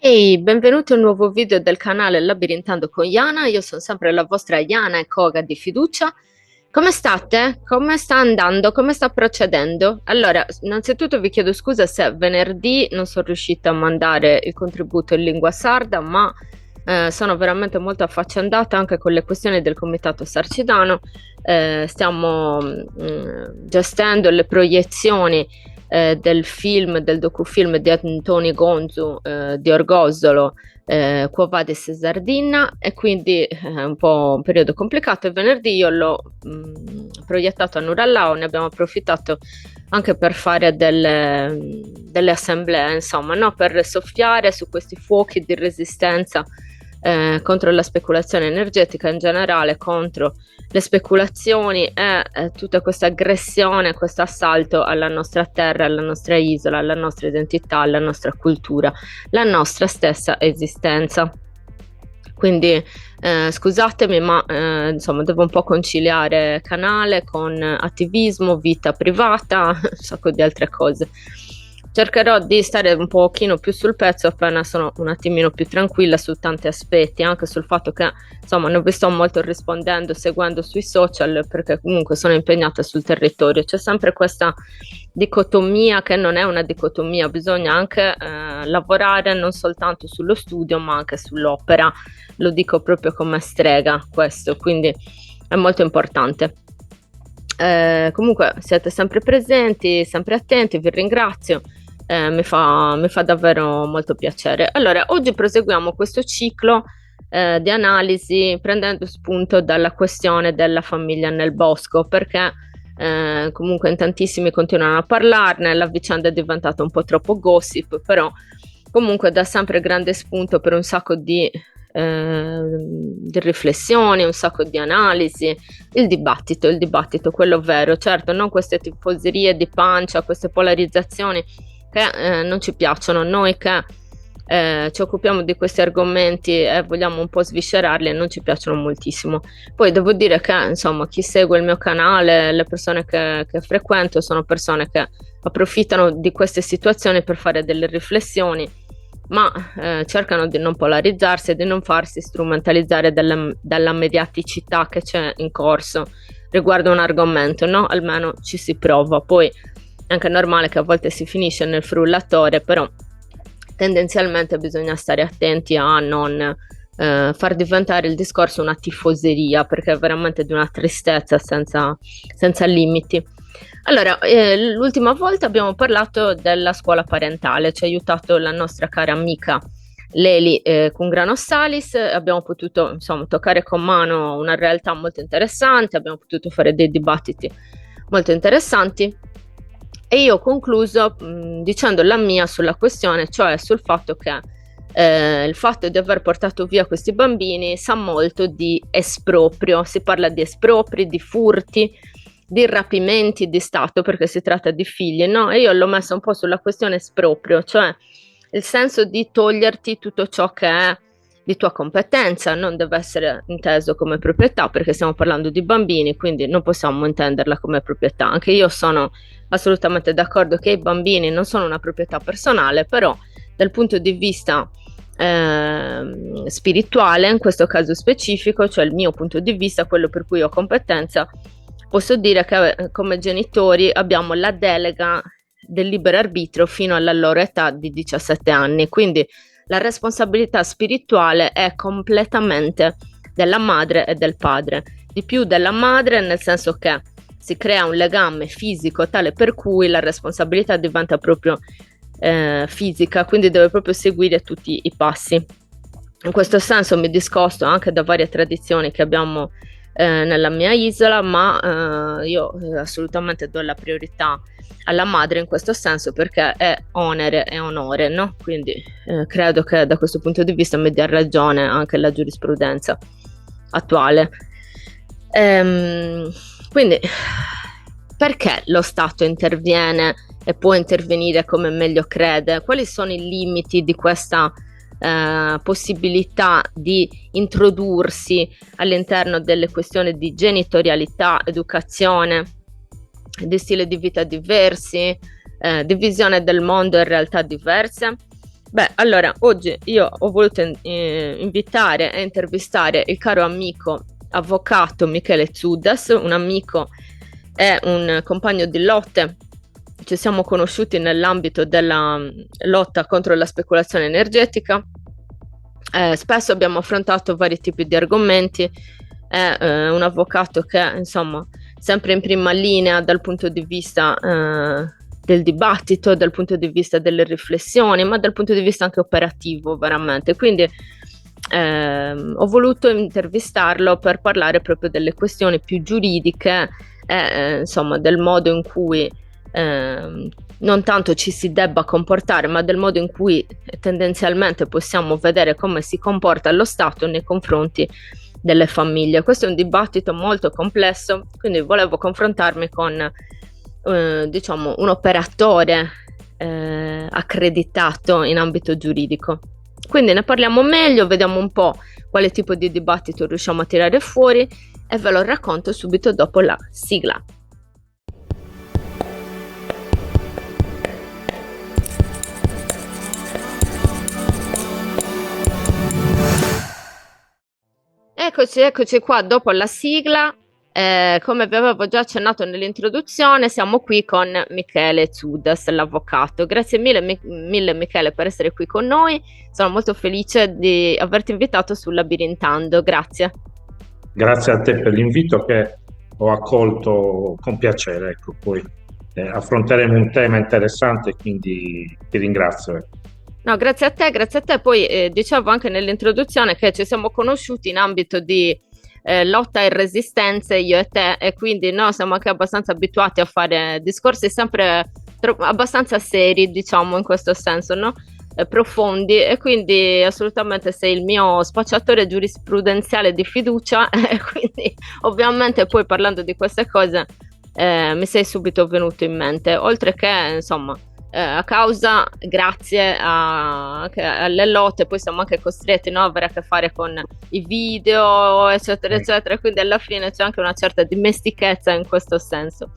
Ehi, benvenuti a un nuovo video del canale Labirintando con Yana. Io sono sempre la vostra Yana e Koga di fiducia. Come state? Come sta andando? Come sta procedendo? Allora, innanzitutto vi chiedo scusa se venerdì non sono riuscita a mandare il contributo in lingua sarda, ma sono veramente molto affaccendata anche con le questioni del Comitato Sarcidano. Stiamo gestendo le proiezioni del film, del docufilm di Antoni Gonzu di Orgosolo, Quo Vadis Sardina, e quindi è un po' un periodo complicato. E venerdì io l'ho proiettato a Nurallao, ne abbiamo approfittato anche per fare delle assemblee, insomma, no? Per soffiare su questi fuochi di resistenza contro la speculazione energetica in generale, contro le speculazioni e tutta questa aggressione, questo assalto alla nostra terra, alla nostra isola, alla nostra identità, alla nostra cultura, la nostra stessa esistenza. Quindi scusatemi, ma insomma devo un po' conciliare canale con attivismo, vita privata, un sacco di altre cose. Cercherò di stare un pochino più sul pezzo appena sono un attimino più tranquilla su tanti aspetti, anche sul fatto che insomma non vi sto molto rispondendo, seguendo sui social, perché comunque sono impegnata sul territorio. C'è sempre questa dicotomia che non è una dicotomia, bisogna anche lavorare non soltanto sullo studio ma anche sull'opera, lo dico proprio come strega questo, quindi è molto importante. Comunque siete sempre presenti, sempre attenti, vi ringrazio. Mi fa davvero molto piacere. Allora, oggi proseguiamo questo ciclo di analisi prendendo spunto dalla questione della famiglia nel bosco, perché comunque in tantissimi continuano a parlarne, la vicenda è diventata un po' troppo gossip, però comunque dà sempre grande spunto per un sacco di riflessioni, un sacco di analisi, il dibattito, quello vero, certo, non queste tifoserie di pancia, queste polarizzazioni che non ci piacciono. Noi che ci occupiamo di questi argomenti e vogliamo un po' sviscerarli e non ci piacciono moltissimo. Poi devo dire che insomma chi segue il mio canale, le persone che frequento sono persone che approfittano di queste situazioni per fare delle riflessioni, ma cercano di non polarizzarsi e di non farsi strumentalizzare dalla mediaticità che c'è in corso riguardo un argomento, no? Almeno ci si prova. Poi è anche normale che a volte si finisce nel frullatore, però tendenzialmente bisogna stare attenti a non far diventare il discorso una tifoseria, perché è veramente di una tristezza senza limiti. Allora, l'ultima volta abbiamo parlato della scuola parentale, ci ha aiutato la nostra cara amica Leli con Grano Salis, abbiamo potuto insomma toccare con mano una realtà molto interessante, abbiamo potuto fare dei dibattiti molto interessanti e io ho concluso dicendo la mia sulla questione, cioè sul fatto che il fatto di aver portato via questi bambini sa molto di esproprio, si parla di espropri, di furti, di rapimenti di Stato, perché si tratta di figli, no? E io l'ho messa un po' sulla questione esproprio, cioè il senso di toglierti tutto ciò che è di tua competenza, non deve essere inteso come proprietà, perché stiamo parlando di bambini, quindi non possiamo intenderla come proprietà. Anche io sono assolutamente d'accordo che i bambini non sono una proprietà personale, però dal punto di vista spirituale, in questo caso specifico, cioè il mio punto di vista, quello per cui ho competenza, posso dire che come genitori abbiamo la delega del libero arbitrio fino alla loro età di 17 anni, quindi la responsabilità spirituale è completamente della madre e del padre, di più della madre nel senso che si crea un legame fisico tale per cui la responsabilità diventa proprio fisica, quindi deve proprio seguire tutti i passi. In questo senso mi discosto anche da varie tradizioni che abbiamo nella mia isola, ma io assolutamente do la priorità alla madre in questo senso, perché è onere e onore, no? Quindi credo che da questo punto di vista mi dia ragione anche la giurisprudenza attuale. Quindi perché lo Stato interviene e può intervenire come meglio crede? Quali sono i limiti di questa possibilità di introdursi all'interno delle questioni di genitorialità, educazione, di stile di vita diversi, di visione del mondo e realtà diverse? Beh, allora, oggi io ho voluto invitare e intervistare il caro amico avvocato Michele Zuddas, un amico e un compagno di lotte. Ci siamo conosciuti nell'ambito della lotta contro la speculazione energetica. Spesso abbiamo affrontato vari tipi di argomenti. È un avvocato che, insomma, sempre in prima linea dal punto di vista del dibattito, dal punto di vista delle riflessioni, ma dal punto di vista anche operativo, veramente. Quindi ho voluto intervistarlo per parlare proprio delle questioni più giuridiche e insomma del modo in cui non tanto ci si debba comportare, ma del modo in cui tendenzialmente possiamo vedere come si comporta lo Stato nei confronti delle famiglie. Questo è un dibattito molto complesso, quindi volevo confrontarmi con diciamo un operatore accreditato in ambito giuridico. Quindi ne parliamo meglio, vediamo un po' quale tipo di dibattito riusciamo a tirare fuori e ve lo racconto subito dopo la sigla. Eccoci qua dopo la sigla. Come vi avevo già accennato nell'introduzione, siamo qui con Michele Zuddas, l'avvocato. Grazie mille Michele per essere qui con noi. Sono molto felice di averti invitato su Labirintando. Grazie. Grazie a te per l'invito che ho accolto con piacere. Ecco, poi affronteremo un tema interessante, quindi ti ringrazio. No, grazie a te, grazie a te. Poi dicevo anche nell'introduzione che ci siamo conosciuti in ambito di lotta e resistenze, io e te, e quindi noi siamo anche abbastanza abituati a fare discorsi sempre abbastanza seri, diciamo, in questo senso, no? Profondi, e quindi assolutamente sei il mio spacciatore giurisprudenziale di fiducia e quindi ovviamente poi parlando di queste cose mi sei subito venuto in mente, oltre che insomma a causa, grazie alle lotte, poi siamo anche costretti, no, a avere a che fare con i video, eccetera, eccetera, quindi alla fine c'è anche una certa dimestichezza in questo senso.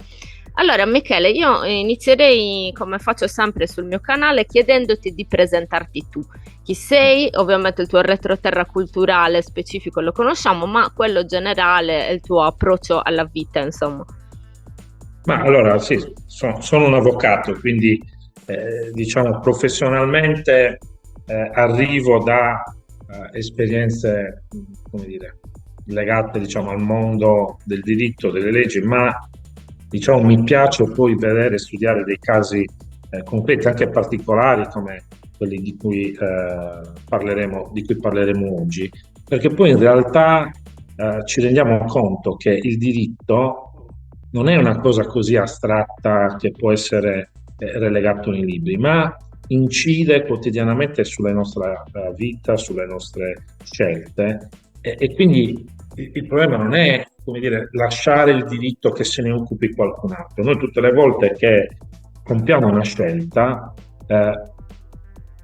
Allora, Michele, io inizierei, come faccio sempre sul mio canale, chiedendoti di presentarti tu. Chi sei? Ovviamente il tuo retroterra culturale specifico lo conosciamo, ma quello generale è il tuo approccio alla vita, insomma. Ma allora sì, sono un avvocato, quindi diciamo professionalmente arrivo da esperienze, come dire, legate diciamo al mondo del diritto, delle leggi, ma diciamo mi piace poi vedere e studiare dei casi concreti, anche particolari come quelli di cui parleremo oggi, perché poi in realtà ci rendiamo conto che il diritto non è una cosa così astratta che può essere relegato nei libri, ma incide quotidianamente sulla nostra vita, sulle nostre scelte e quindi il problema non è, come dire, lasciare il diritto che se ne occupi qualcun altro. Noi tutte le volte che compiamo una scelta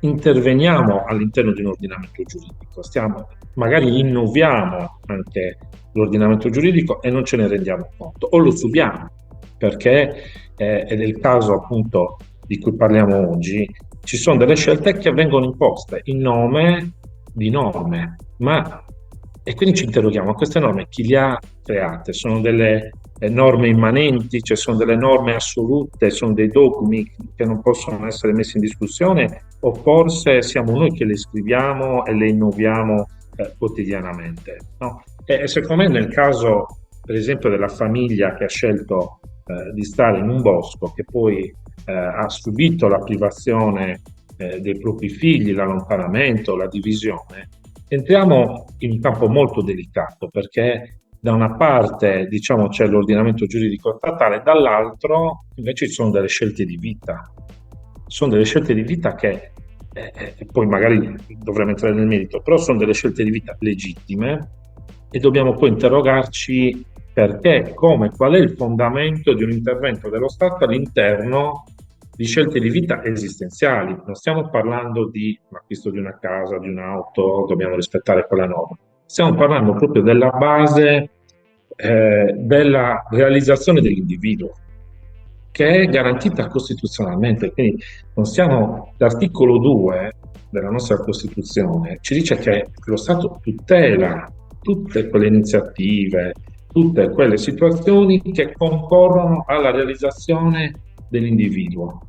interveniamo all'interno di un ordinamento giuridico, magari innoviamo anche l'ordinamento giuridico e non ce ne rendiamo conto, o lo subiamo, perché è del caso appunto di cui parliamo oggi, ci sono delle scelte che vengono imposte in nome di norme, e quindi ci interroghiamo, queste norme chi le ha create? Sono delle norme immanenti, cioè sono delle norme assolute, sono dei dogmi che non possono essere messi in discussione, o forse siamo noi che le scriviamo e le innoviamo quotidianamente, no? E secondo me nel caso per esempio della famiglia che ha scelto di stare in un bosco, che poi ha subito la privazione dei propri figli, l'allontanamento, la divisione, entriamo in un campo molto delicato, perché da una parte diciamo c'è l'ordinamento giuridico statale, dall'altro invece ci sono delle scelte di vita. Sono delle scelte di vita che poi magari dovremmo entrare nel merito, però sono delle scelte di vita legittime e dobbiamo poi interrogarci perché, come, qual è il fondamento di un intervento dello Stato all'interno di scelte di vita esistenziali. Non stiamo parlando di acquisto di una casa, di un'auto, dobbiamo rispettare quella norma. Stiamo parlando proprio della base della realizzazione dell'individuo. che è garantita costituzionalmente. Quindi l'articolo 2 della nostra Costituzione ci dice che lo Stato tutela tutte quelle iniziative, tutte quelle situazioni che concorrono alla realizzazione dell'individuo.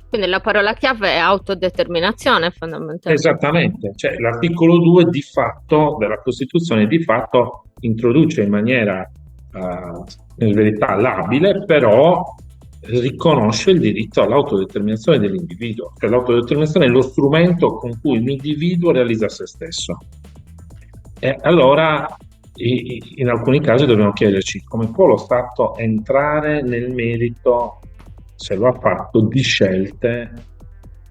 Quindi la parola chiave è autodeterminazione fondamentalmente. Esattamente, cioè l'articolo 2 di fatto della Costituzione di fatto introduce in maniera in verità labile, però riconosce il diritto all'autodeterminazione dell'individuo, cioè l'autodeterminazione è lo strumento con cui l'individuo realizza se stesso. E allora in alcuni casi dobbiamo chiederci come può lo Stato entrare nel merito, se lo ha fatto, di scelte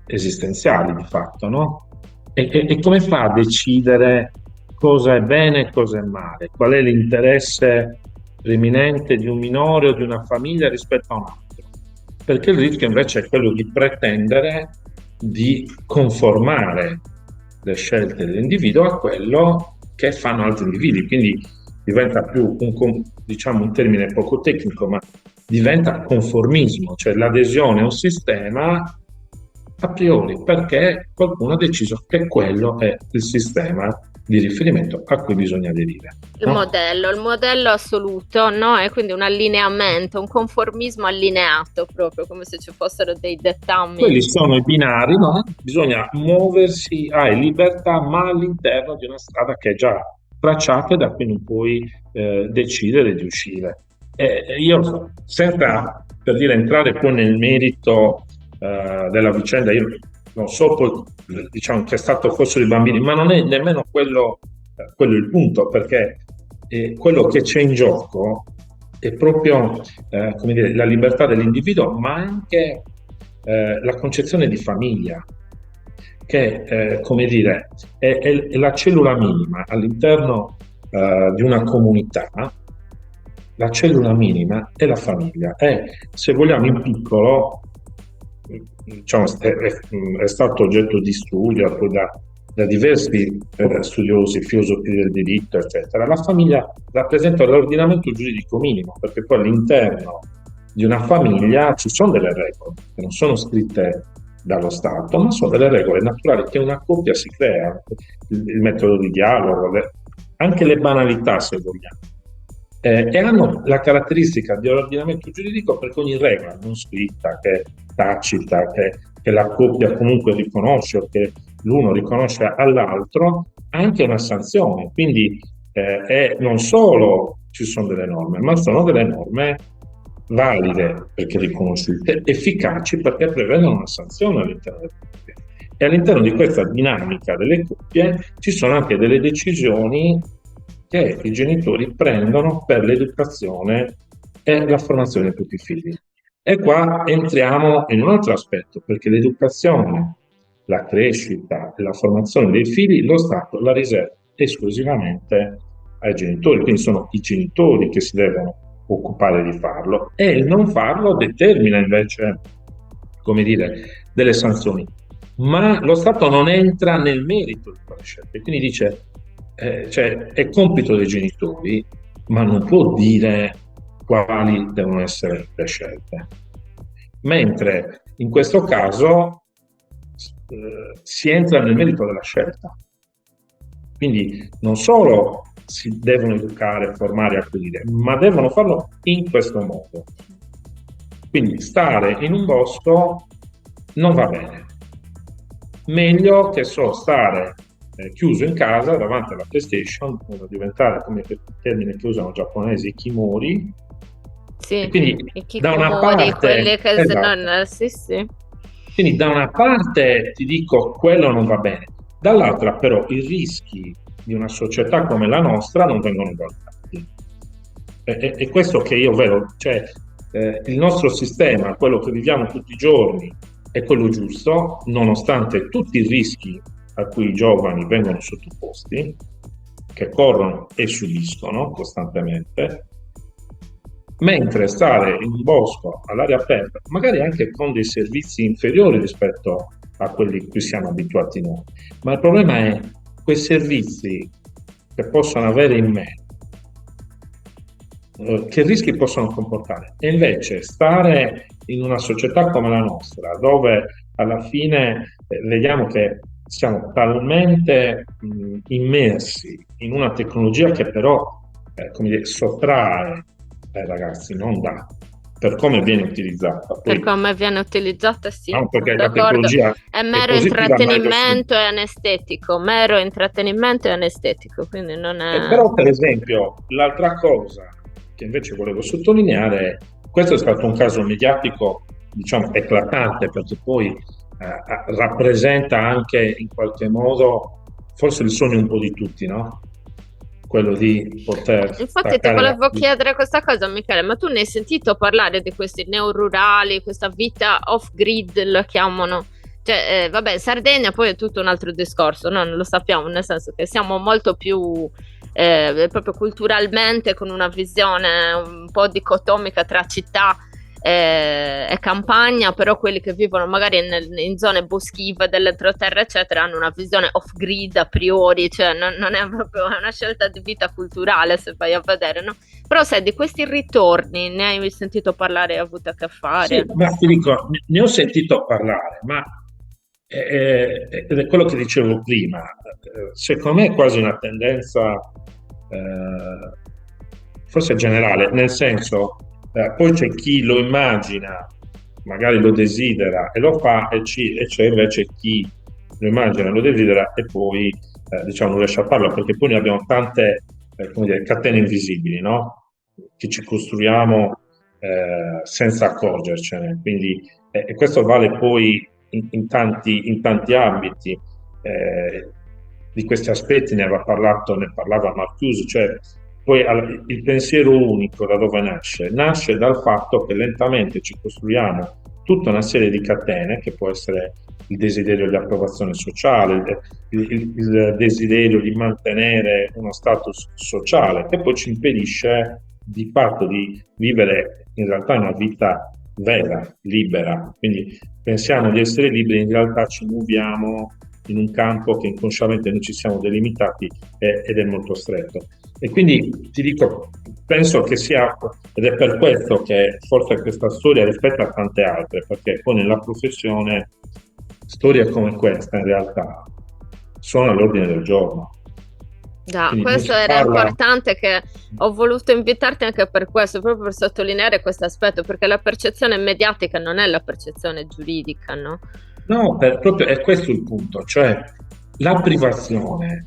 esistenziali di fatto, no? E come fa a decidere cosa è bene e cosa è male? Qual è l'interesse preminente di un minore o di una famiglia rispetto a un altro? Perché il rischio invece è quello di pretendere di conformare le scelte dell'individuo a quello che fanno altri individui, quindi diventa più un termine poco tecnico, ma diventa conformismo, cioè l'adesione a un sistema a priori perché qualcuno ha deciso che quello è il sistema di riferimento a cui bisogna aderire. No? Il modello assoluto, no? È quindi un allineamento, un conformismo allineato, proprio come se ci fossero dei dettami. Quelli sono i binari, no? Bisogna muoversi, hai libertà, ma all'interno di una strada che è già tracciata e da cui non puoi decidere di uscire. Io, senza per dire entrare poi nel merito della vicenda, io non so poi, diciamo, che è stato forse dei bambini, ma non è nemmeno quello il punto, perché quello che c'è in gioco è proprio come dire, la libertà dell'individuo, ma anche la concezione di famiglia, che come dire, è la cellula minima all'interno di una comunità. La cellula minima è la famiglia, e se vogliamo in piccolo, diciamo, è stato oggetto di studio poi da diversi studiosi, filosofi del diritto, eccetera. La famiglia rappresenta l'ordinamento giuridico minimo, perché poi all'interno di una famiglia ci sono delle regole che non sono scritte dallo Stato, ma sono delle regole naturali che una coppia si crea, il metodo di dialogo, anche le banalità, se vogliamo. E hanno la caratteristica dell'ordinamento giuridico perché ogni regola non scritta, che è tacita, che la coppia comunque riconosce o che l'uno riconosce all'altro, ha anche una sanzione. Quindi non solo ci sono delle norme, ma sono delle norme valide perché riconosciute, efficaci perché prevedono una sanzione all'interno delle coppie. E all'interno di questa dinamica delle coppie ci sono anche delle decisioni che i genitori prendono per l'educazione e la formazione di tutti i figli. E qua entriamo in un altro aspetto, perché l'educazione, la crescita e la formazione dei figli lo Stato la riserva esclusivamente ai genitori, quindi sono i genitori che si devono occupare di farlo, e il non farlo determina invece, come dire, delle sanzioni. Ma lo Stato non entra nel merito di quelle scelte, quindi dice cioè, è compito dei genitori, ma non può dire quali devono essere le scelte. Mentre in questo caso si entra nel merito della scelta. Quindi non solo si devono educare, formare e accudire, ma devono farlo in questo modo. Quindi stare in un bosco non va bene. Meglio che stare chiuso in casa davanti alla PlayStation, per diventare, come il termine che usano i giapponesi, ikimori. Sì, e quindi da una parte, che esatto. sì. Quindi da una parte ti dico quello non va bene, dall'altra però i rischi di una società come la nostra non vengono valutati. È questo che io vedo, cioè il nostro sistema, quello che viviamo tutti i giorni, è quello giusto, nonostante tutti i rischi a cui i giovani vengono sottoposti, che corrono e subiscono costantemente, mentre stare in un bosco all'aria aperta, magari anche con dei servizi inferiori rispetto a quelli a cui siamo abituati noi. Ma il problema è quei servizi che possono avere in me che rischi possono comportare. E invece stare in una società come la nostra, dove alla fine vediamo che siamo talmente immersi in una tecnologia che però come dire, sottrae ai ragazzi, non dà, per come viene utilizzata. Per Poi, come viene utilizzata, sì, no, sono perché la d'accordo. tecnologia È è mero positiva, ma è intrattenimento e anestetico, mero intrattenimento e anestetico, quindi non è... Però, per esempio, l'altra cosa che invece volevo sottolineare, questo è stato un caso mediatico, diciamo, eclatante, perché poi rappresenta anche in qualche modo forse il sogno un po' di tutti, no? Quello di poter Infatti ti staccare la volevo chiedere questa cosa, Michele, ma tu ne hai sentito parlare di questi neorurali, questa vita off-grid, la chiamano? Cioè, vabbè, in Sardegna poi è tutto un altro discorso, no? Non lo sappiamo, nel senso che siamo molto più proprio culturalmente con una visione un po' dicotomica tra città e campagna, però quelli che vivono magari in zone boschive dell'entroterra, eccetera, hanno una visione off-grid a priori, cioè non è proprio una scelta di vita culturale se vai a vedere, no? Però sai, di questi ritorni ne hai sentito parlare, hai avuto a che Sì, fare? ma ti dico, ne ho sentito parlare, ma ed è quello che dicevo prima, secondo me è quasi una tendenza forse generale, nel senso, poi c'è chi lo immagina, magari lo desidera e lo fa, e c'è invece chi lo immagina, lo desidera e poi diciamo non riesce a farlo, perché poi noi abbiamo tante come dire, catene invisibili, no? Che ci costruiamo senza accorgercene. Quindi, e questo vale poi in tanti ambiti. Eh, di questi aspetti ne parlava Marcuse, cioè poi il pensiero unico da dove nasce? Nasce dal fatto che lentamente ci costruiamo tutta una serie di catene, che può essere il desiderio di approvazione sociale, il desiderio di mantenere uno status sociale, che poi ci impedisce di fatto di vivere in realtà una vita vera, libera. Quindi pensiamo di essere liberi, in realtà ci muoviamo in un campo che inconsciamente noi ci siamo delimitati ed è molto stretto. E quindi ti dico, penso che sia, ed è per questo che forse questa storia rispetto a tante altre, perché poi nella professione storie come questa in realtà sono all'ordine del giorno. Già, Quindi non questo si era parla. importante che ho voluto invitarti anche per questo, proprio per sottolineare questo aspetto, perché la percezione mediatica non è la percezione giuridica, no? No, proprio è questo il punto, cioè la privazione,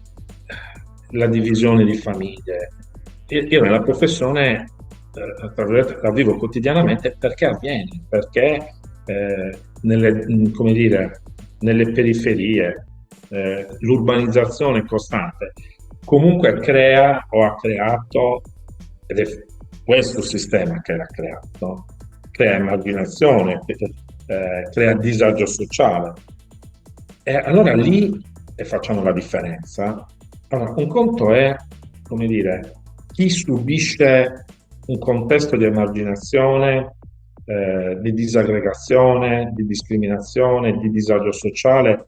la divisione di famiglie. Io nella professione tra virgolette, la vivo quotidianamente perché avviene, perché come dire, nelle periferie l'urbanizzazione costante comunque crea o ha creato, ed è questo sistema che l'ha creato, crea emarginazione, crea disagio sociale. E allora lì e facciamo la differenza. Allora, un conto è, come dire, chi subisce un contesto di emarginazione, di disaggregazione, di discriminazione, di disagio sociale,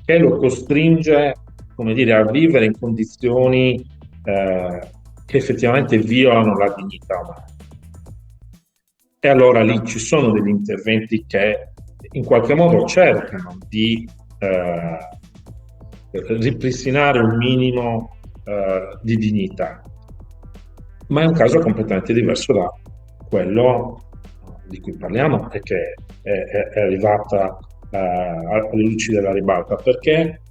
che lo costringe, come dire, a vivere in condizioni che effettivamente violano la dignità umana. E allora lì ci sono degli interventi che in qualche modo cercano di ripristinare un minimo di dignità, ma è un caso completamente diverso da quello di cui parliamo e che è arrivata alle luci della ribalta, perché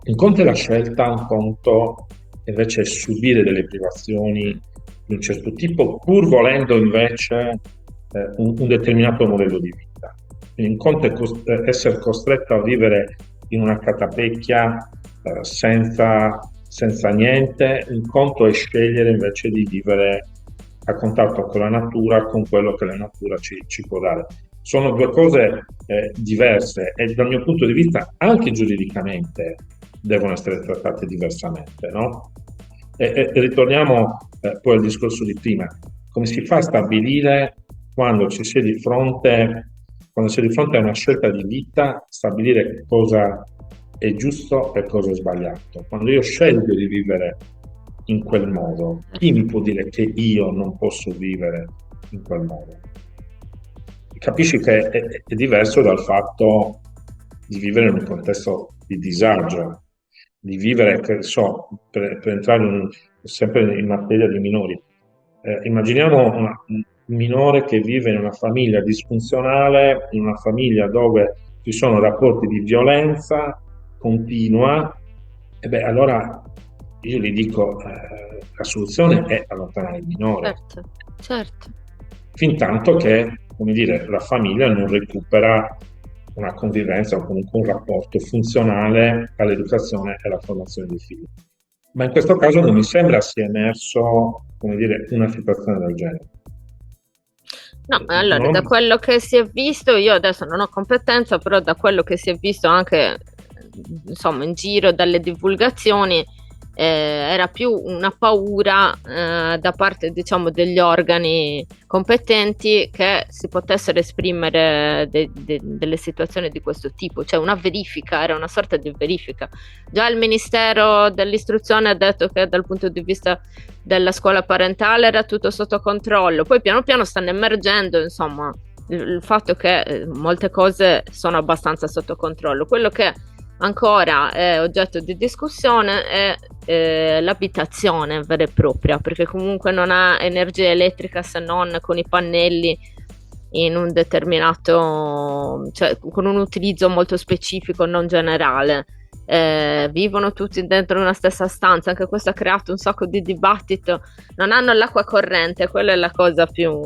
un conto è la scelta, un conto invece è subire delle privazioni di un certo tipo, pur volendo invece un determinato modello di vita. Quindi un conto è essere costretto a vivere in una catapecchia senza niente, un conto è scegliere invece di vivere a contatto con la natura, con quello che la natura ci può dare. Sono due cose diverse e dal mio punto di vista anche giuridicamente devono essere trattate diversamente, no? E ritorniamo poi al discorso di prima, come si fa a stabilire quando si è di fronte a una scelta di vita, stabilire cosa è giusto e cosa è sbagliato. Quando io scelgo di vivere in quel modo? Chi mi può dire che io non posso vivere in quel modo? Capisci che è diverso dal fatto di vivere in un contesto di disagio, di vivere, che so, per entrare sempre in materia di minori. Immaginiamo un minore che vive in una famiglia disfunzionale, in una famiglia dove ci sono rapporti di violenza continua, e beh, allora io gli dico, la soluzione è allontanare il minore, Certo, certo. fin tanto che, come dire, la famiglia non recupera una convivenza o comunque un rapporto funzionale all'educazione e alla formazione dei figli. Ma in questo caso non mi sembra sia emerso, come dire, una situazione del genere. No, allora, Non da quello che si è visto, io adesso non ho competenza, però da quello che si è visto anche, insomma, in giro dalle divulgazioni, era più una paura, da parte, diciamo, degli organi competenti che si potessero esprimere delle situazioni di questo tipo, cioè una verifica, era una sorta di verifica. Già il Ministero dell'Istruzione ha detto che dal punto di vista della scuola parentale era tutto sotto controllo, poi piano piano stanno emergendo, insomma, il fatto che molte cose sono abbastanza sotto controllo. Quello che ancora è oggetto di discussione è l'abitazione vera e propria, perché comunque non ha energia elettrica se non con i pannelli in un determinato, cioè con un utilizzo molto specifico, non generale. Vivono tutti dentro una stessa stanza, anche questo ha creato un sacco di dibattito. Non hanno l'acqua corrente, quella è la cosa più...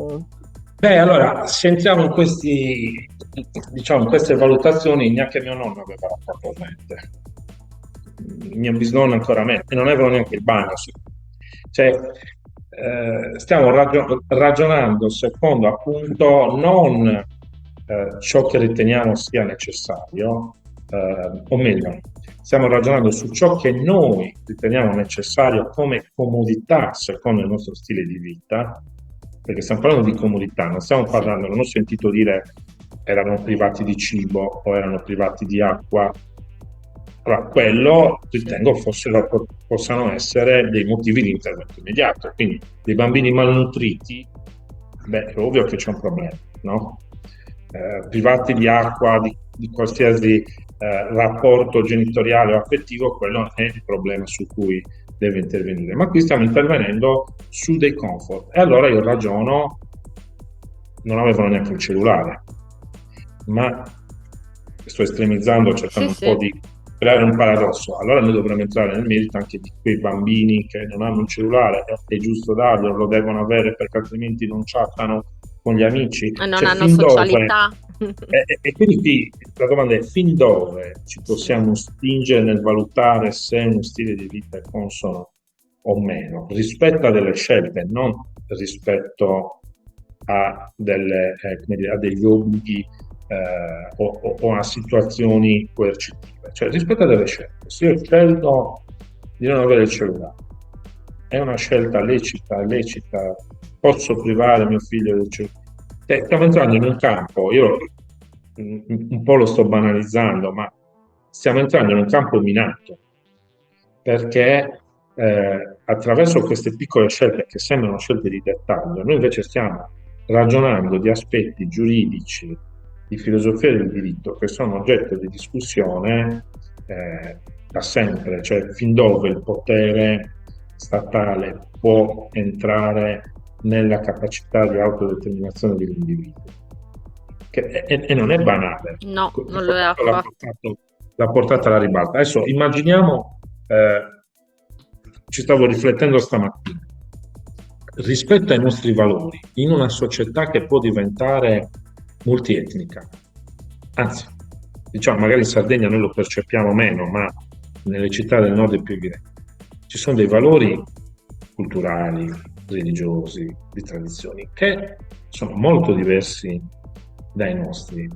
Beh, allora, se entriamo in diciamo, in queste valutazioni, neanche mio nonno aveva l'acqua corrente, mio bisnonno ancora meno, e non avevano neanche il bagno. Cioè, stiamo ragionando secondo appunto non ciò che riteniamo sia necessario, o meglio, stiamo ragionando su ciò che noi riteniamo necessario come comodità secondo il nostro stile di vita, perché stiamo parlando di comodità, non stiamo parlando, non ho sentito dire erano privati di cibo o erano privati di acqua. Allora, quello ritengo possano essere dei motivi di intervento immediato. Quindi dei bambini malnutriti, beh, è ovvio che c'è un problema, no? Privati di acqua, di qualsiasi rapporto genitoriale o affettivo, quello è il problema su cui deve intervenire. Ma qui stiamo intervenendo su dei comfort. E allora io ragiono, non avevano neanche il cellulare, ma sto estremizzando, cercando un po' di creare un paradosso. Allora noi dovremmo entrare nel merito anche di quei bambini che non hanno un cellulare, è giusto darglielo, lo devono avere perché altrimenti non chattano con gli amici. E non hanno socialità. E quindi qui la domanda è: fin dove ci possiamo spingere nel valutare se uno stile di vita è consono o meno, rispetto a delle scelte, non rispetto a degli obblighi o a situazioni coercitive, cioè rispetto a delle scelte. Se io scelgo di non avere il cellulare, è una scelta lecita, posso privare mio figlio del cellulare? Stiamo entrando in un campo, io un po' lo sto banalizzando, ma stiamo entrando in un campo minato, perché attraverso queste piccole scelte che sembrano scelte di dettaglio, noi invece stiamo ragionando di aspetti giuridici, di filosofia del diritto, che sono oggetto di discussione da sempre, cioè fin dove il potere statale può entrare nella capacità di autodeterminazione dell'individuo. E non è banale. No, non lo è affatto. L'ha portata alla ribalta. Adesso immaginiamo, ci stavo riflettendo stamattina, rispetto ai nostri valori, in una società che può diventare multietnica, anzi, diciamo, magari in Sardegna noi lo percepiamo meno, ma nelle città del nord è più evidente. Ci sono dei valori culturali, religiosi, di tradizioni, che sono molto diversi dai nostri.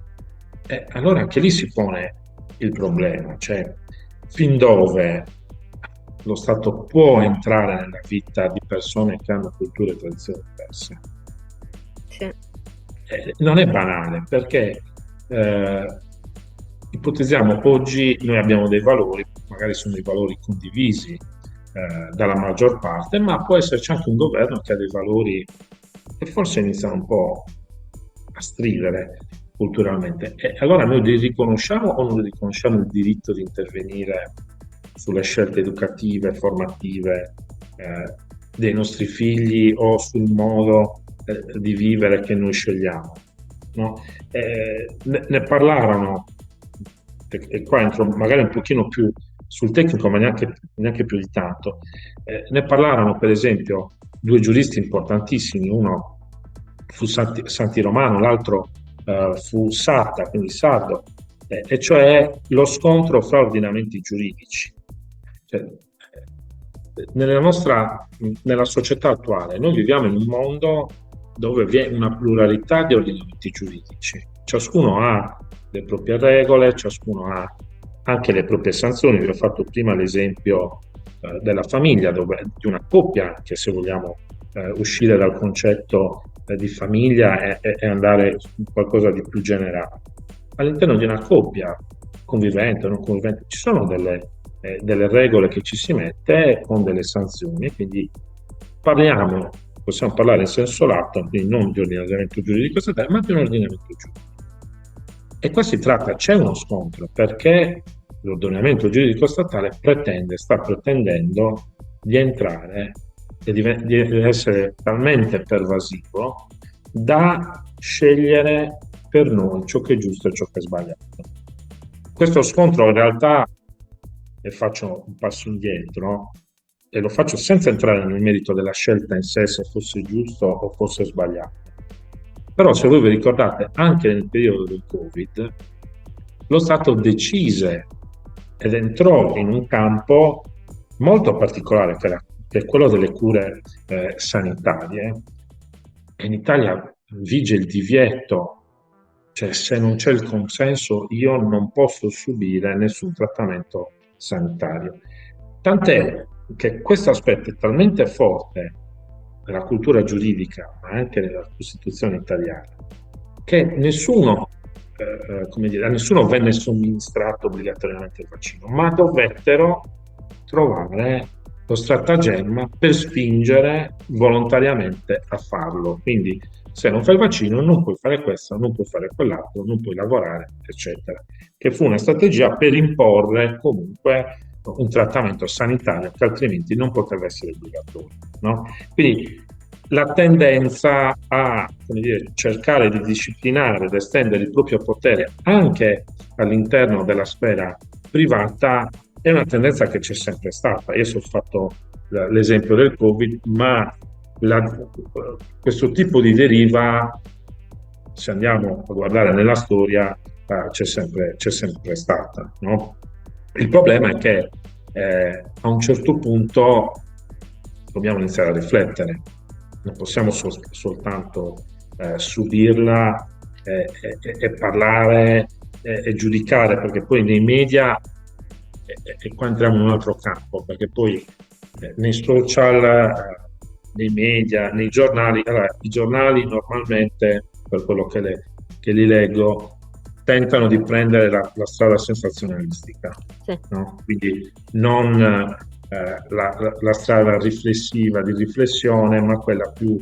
E allora anche lì si pone il problema, cioè fin dove lo Stato può entrare nella vita di persone che hanno culture e tradizioni diverse. Sì. Non è banale, perché ipotizziamo oggi noi abbiamo dei valori, magari sono dei valori condivisi, dalla maggior parte, ma può esserci anche un governo che ha dei valori che forse iniziano un po' a stridere culturalmente. E allora noi li riconosciamo o non riconosciamo il diritto di intervenire sulle scelte educative, formative dei nostri figli o sul modo di vivere che noi scegliamo? No? Ne parlarono, e qua entro magari un pochino più sul tecnico, ma neanche più di tanto. Ne parlarono per esempio due giuristi importantissimi, uno fu Santi Romano, l'altro fu Satta, quindi sardo, e cioè lo scontro fra ordinamenti giuridici. Cioè, nella società attuale noi viviamo in un mondo dove vi è una pluralità di ordinamenti giuridici, ciascuno ha le proprie regole, ciascuno ha anche le proprie sanzioni. Vi ho fatto prima l'esempio della famiglia, di una coppia, che se vogliamo uscire dal concetto di famiglia e andare su qualcosa di più generale. All'interno di una coppia, convivente o non convivente, ci sono delle regole che ci si mette con delle sanzioni, quindi possiamo parlare in senso lato, quindi non di ordinamento giuridico statale, ma di un ordinamento giuridico. E qua si tratta, c'è uno scontro, perché l'ordinamento giuridico statale sta pretendendo di entrare e di essere talmente pervasivo da scegliere per noi ciò che è giusto e ciò che è sbagliato. Questo scontro in realtà, e faccio un passo indietro, e lo faccio senza entrare nel merito della scelta in sé, se fosse giusto o fosse sbagliato. Però se voi vi ricordate, anche nel periodo del Covid, lo Stato decise ed entrò in un campo molto particolare, che è quello delle cure sanitarie. In Italia vige il divieto, cioè se non c'è il consenso io non posso subire nessun trattamento sanitario. Tant'è che questo aspetto è talmente forte nella cultura giuridica, ma anche nella Costituzione italiana, che a nessuno venne somministrato obbligatoriamente il vaccino, ma dovettero trovare lo stratagemma per spingere volontariamente a farlo. Quindi se non fai il vaccino non puoi fare questo, non puoi fare quell'altro, non puoi lavorare, eccetera. Che fu una strategia per imporre comunque un trattamento sanitario che altrimenti non poteva essere obbligatorio, no? Quindi la tendenza a cercare di disciplinare ed estendere il proprio potere anche all'interno della sfera privata è una tendenza che c'è sempre stata. Io ho fatto l'esempio del Covid, ma questo tipo di deriva, se andiamo a guardare nella storia, c'è sempre stata, no? Il problema è che a un certo punto dobbiamo iniziare a riflettere, non possiamo soltanto subirla e parlare e giudicare, perché poi nei media, e qua entriamo in un altro campo, perché poi nei social, nei media, nei giornali, allora, i giornali normalmente, per quello che li leggo, tentano di prendere la strada sensazionalistica, sì. No? Quindi non la strada riflessiva, di riflessione, ma quella più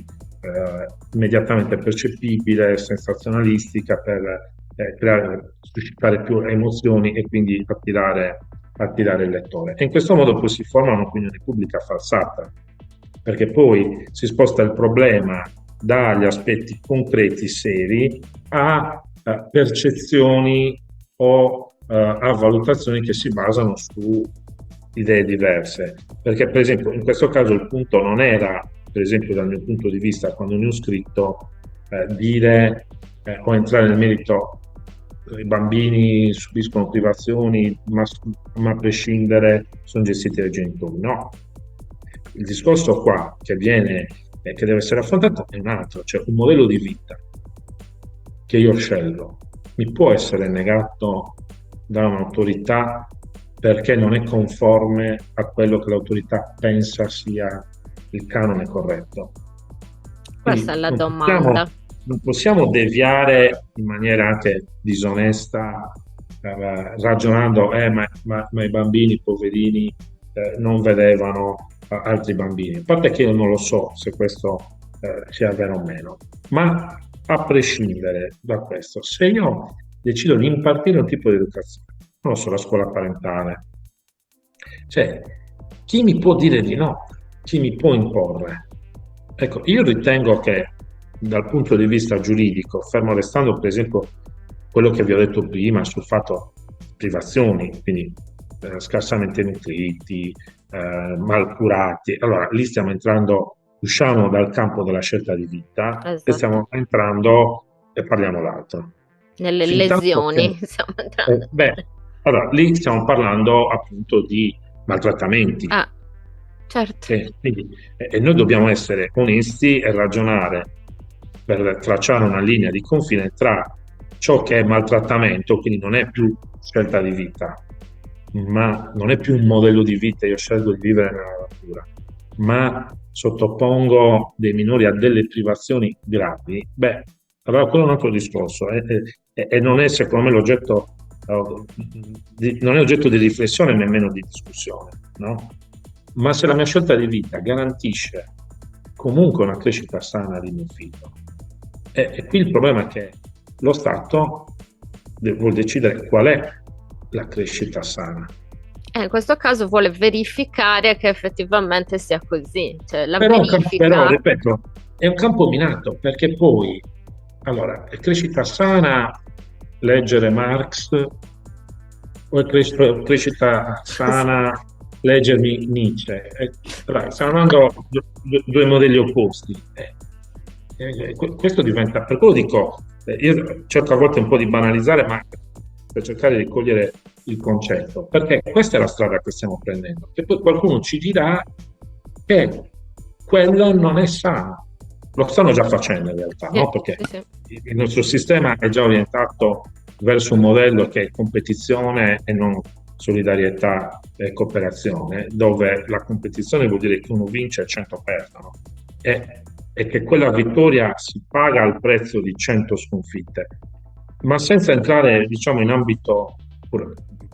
immediatamente percepibile, sensazionalistica, per suscitare più emozioni e quindi attirare il lettore. E in questo modo poi si forma un'opinione pubblica falsata, perché poi si sposta il problema dagli aspetti concreti, seri, a percezioni o a valutazioni che si basano su idee diverse. Perché per esempio in questo caso il punto non era, per esempio dal mio punto di vista, quando ne ho scritto, dire o entrare nel merito i bambini subiscono privazioni, ma a prescindere sono gestiti dai genitori. No, il discorso qua che deve essere affrontato è un altro, cioè un modello di vita che io scelgo mi può essere negato da un'autorità perché non è conforme a quello che l'autorità pensa sia il canone corretto. Questa è la domanda. Non possiamo deviare in maniera anche disonesta, ragionando, ma i bambini poverini non vedevano altri bambini. A parte che io non lo so se questo sia vero o meno, ma a prescindere da questo, se io decido di impartire un tipo di educazione, non lo so, la scuola parentale, cioè, chi mi può dire di no? Chi mi può imporre? Ecco, io ritengo che dal punto di vista giuridico, fermo restando per esempio quello che vi ho detto prima sul fatto privazioni, quindi scarsamente nutriti, mal curati, allora lì stiamo entrando, usciamo dal campo della scelta di vita e Esatto. stiamo entrando e parliamo d'altro. Nelle Fintanto che, lesioni stiamo entrando. allora lì stiamo parlando appunto di maltrattamenti. Ah, certo. Quindi, e noi dobbiamo essere onesti e ragionare per tracciare una linea di confine tra ciò che è maltrattamento, quindi non è più scelta di vita, ma non è più un modello di vita, io scelgo di vivere nella natura, ma sottopongo dei minori a delle privazioni gravi, beh, allora quello è un altro discorso e non è secondo me l'oggetto, non è oggetto di riflessione nemmeno di discussione, no? Ma se la mia scelta di vita garantisce comunque una crescita sana di mio figlio, e qui il problema è che lo Stato vuol decidere qual è la crescita sana. In questo caso vuole verificare che effettivamente sia così, cioè la Però, verifica. ripeto, è un campo minato perché poi, allora, è crescita sana leggere Marx o è crescita sana leggermi Nietzsche? Allora, stiamo andando due modelli opposti. Questo diventa, per quello dico, io cerco a volte un po' di banalizzare, ma per cercare di cogliere il concetto, perché questa è la strada che stiamo prendendo. E poi qualcuno ci dirà che quello non è sano. Lo stanno già facendo in realtà, no? Perché Sì. il nostro sistema è già orientato verso un modello che è competizione e non solidarietà e cooperazione, dove la competizione vuol dire che uno vince e 100 perdono. E che quella vittoria si paga al prezzo di 100 sconfitte. Ma senza entrare, diciamo, in ambito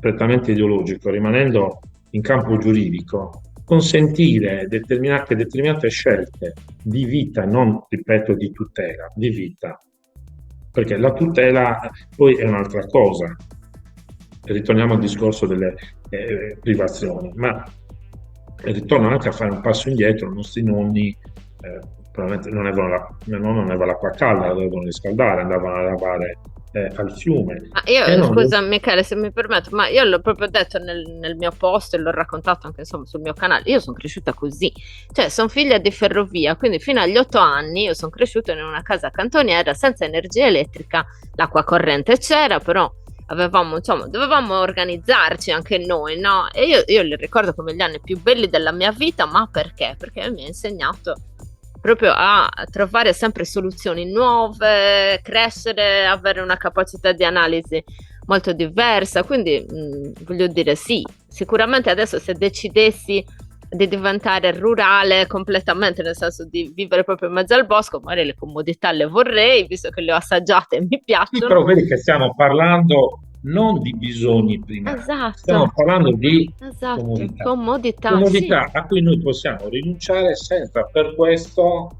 prettamente ideologico, rimanendo in campo giuridico, consentire che determinate scelte di vita, non, ripeto, di tutela, di vita, perché la tutela poi è un'altra cosa. Ritorniamo al discorso delle privazioni, ma ritorno anche a fare un passo indietro. I nostri nonni probabilmente mio nonno non aveva l'acqua calda, la dovevano riscaldare, andavano a lavare al fiume. Ma io, scusa Michele, se mi permetto, ma io l'ho proprio detto nel mio post e l'ho raccontato anche insomma sul mio canale, io sono cresciuta così, cioè sono figlia di ferrovia, quindi fino agli 8 anni io sono cresciuta in una casa cantoniera senza energia elettrica, l'acqua corrente c'era, però avevamo, insomma, dovevamo organizzarci anche noi, no? E io li ricordo come gli anni più belli della mia vita, ma perché? Perché mi ha insegnato proprio a trovare sempre soluzioni nuove, crescere, avere una capacità di analisi molto diversa, quindi voglio dire sì, sicuramente adesso se decidessi di diventare rurale completamente, nel senso di vivere proprio in mezzo al bosco, magari le comodità le vorrei, visto che le ho assaggiate e mi piacciono. Sì, però vedi che stiamo parlando non di bisogni primari, esatto, stiamo parlando di comodità sì, a cui noi possiamo rinunciare senza per questo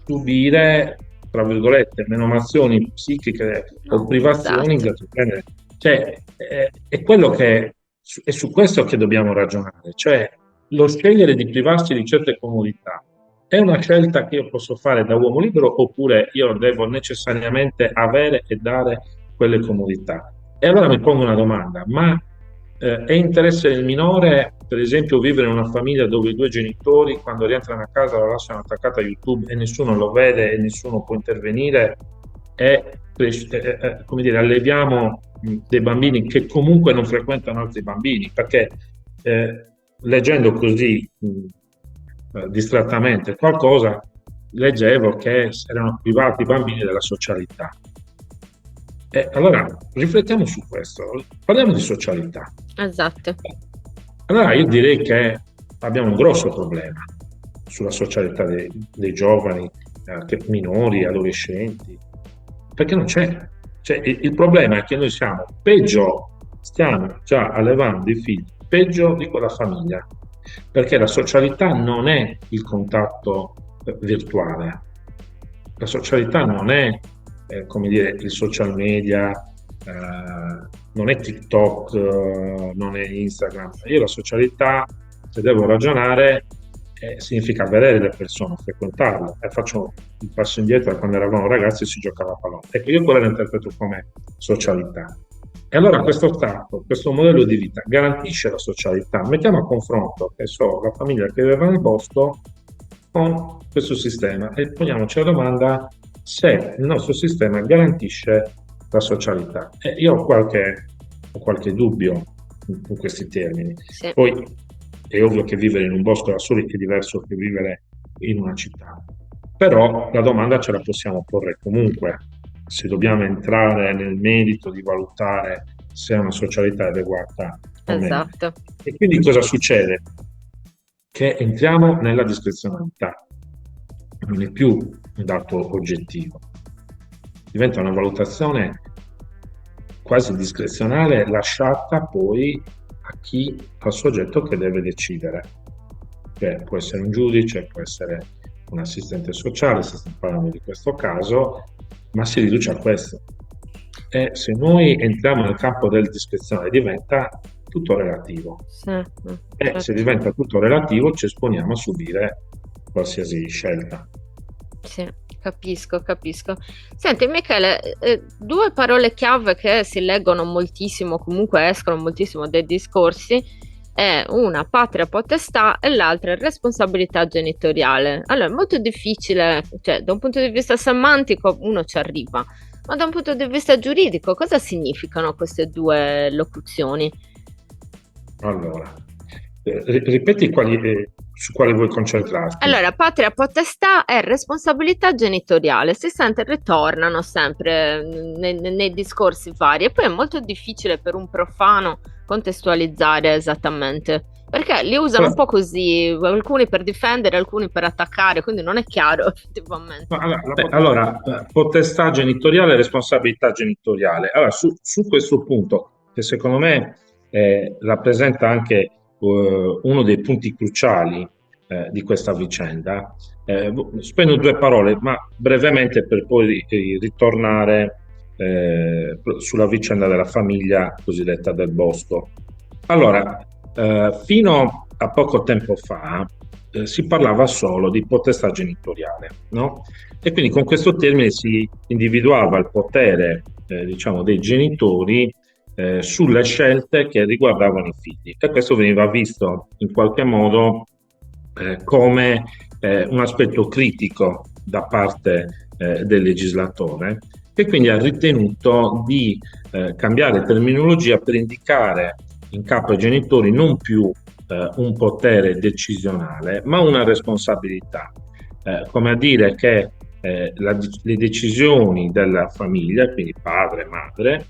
subire, tra virgolette, menomazioni psichiche o privazioni di altro genere. Cioè, è quello che è su questo che dobbiamo ragionare, cioè lo scegliere di privarsi di certe comodità è una scelta che io posso fare da uomo libero oppure io devo necessariamente avere e dare quelle comodità? E allora mi pongo una domanda, ma è interesse del minore, per esempio, vivere in una famiglia dove i due genitori, quando rientrano a casa, la lasciano attaccata a YouTube e nessuno lo vede e nessuno può intervenire e, come dire, alleviamo dei bambini che comunque non frequentano altri bambini, perché leggendo così distrattamente qualcosa, leggevo che erano privati i bambini della socialità. Allora riflettiamo su questo, parliamo di socialità. Esatto. Allora io direi che abbiamo un grosso problema sulla socialità dei giovani, minori, adolescenti, perché non c'è. Cioè, il problema è che noi stiamo già allevando i figli peggio di quella famiglia. perché la socialità non è il contatto virtuale, la socialità non è, come dire, il social media, non è TikTok, non è Instagram. Io la socialità, se devo ragionare, significa vedere le persone, frequentarle. E faccio un passo indietro, da quando eravamo ragazzi si giocava a pallone. Ecco, io quello la interpreto come socialità. E allora questo Stato, questo modello di vita garantisce la socialità. Mettiamo a confronto, che so, la famiglia che vive nel bosco con questo sistema e poniamoci la domanda se il nostro sistema garantisce la socialità. Io ho qualche dubbio in questi termini. Sì, Poi è ovvio che vivere in un bosco da soli è diverso che vivere in una città, però la domanda ce la possiamo porre comunque, se dobbiamo entrare nel merito di valutare se è una socialità adeguata o meno. esatto. E quindi cosa succede? Che entriamo nella discrezionalità, non è più un dato oggettivo, diventa una valutazione quasi discrezionale lasciata poi a chi, al soggetto che deve decidere, che può essere un giudice, può essere un assistente sociale, se stiamo parlando di questo caso, ma si riduce a questo. E se noi entriamo nel campo del discrezionale diventa tutto relativo. Sì, E se diventa tutto relativo ci esponiamo a subire qualsiasi scelta. sì, capisco, capisco. Senti, Michele, due parole chiave che si leggono moltissimo, comunque escono moltissimo dai discorsi, è una patria potestà e l'altra responsabilità genitoriale. Allora, è molto difficile, cioè, da un punto di vista semantico uno ci arriva, ma da un punto di vista giuridico, cosa significano queste due locuzioni? Allora, ripeti su quali vuoi concentrarti. Allora, patria potestà e responsabilità genitoriale ritornano sempre nei discorsi vari e poi è molto difficile per un profano contestualizzare esattamente, perché li usano un po' così, alcuni per difendere, alcuni per attaccare, quindi non è chiaro effettivamente. Allora, potestà genitoriale e responsabilità genitoriale. Allora, su questo punto, che secondo me rappresenta anche uno dei punti cruciali di questa vicenda, spendo due parole, ma brevemente per poi ritornare sulla vicenda della famiglia cosiddetta del bosco. Allora, fino a poco tempo fa si parlava solo di potestà genitoriale, no? E quindi con questo termine si individuava il potere, diciamo, dei genitori sulle scelte che riguardavano i figli, e questo veniva visto in qualche modo come un aspetto critico da parte del legislatore, che quindi ha ritenuto di cambiare terminologia per indicare in capo ai genitori non più un potere decisionale, ma una responsabilità, come a dire che le decisioni della famiglia, quindi padre e madre,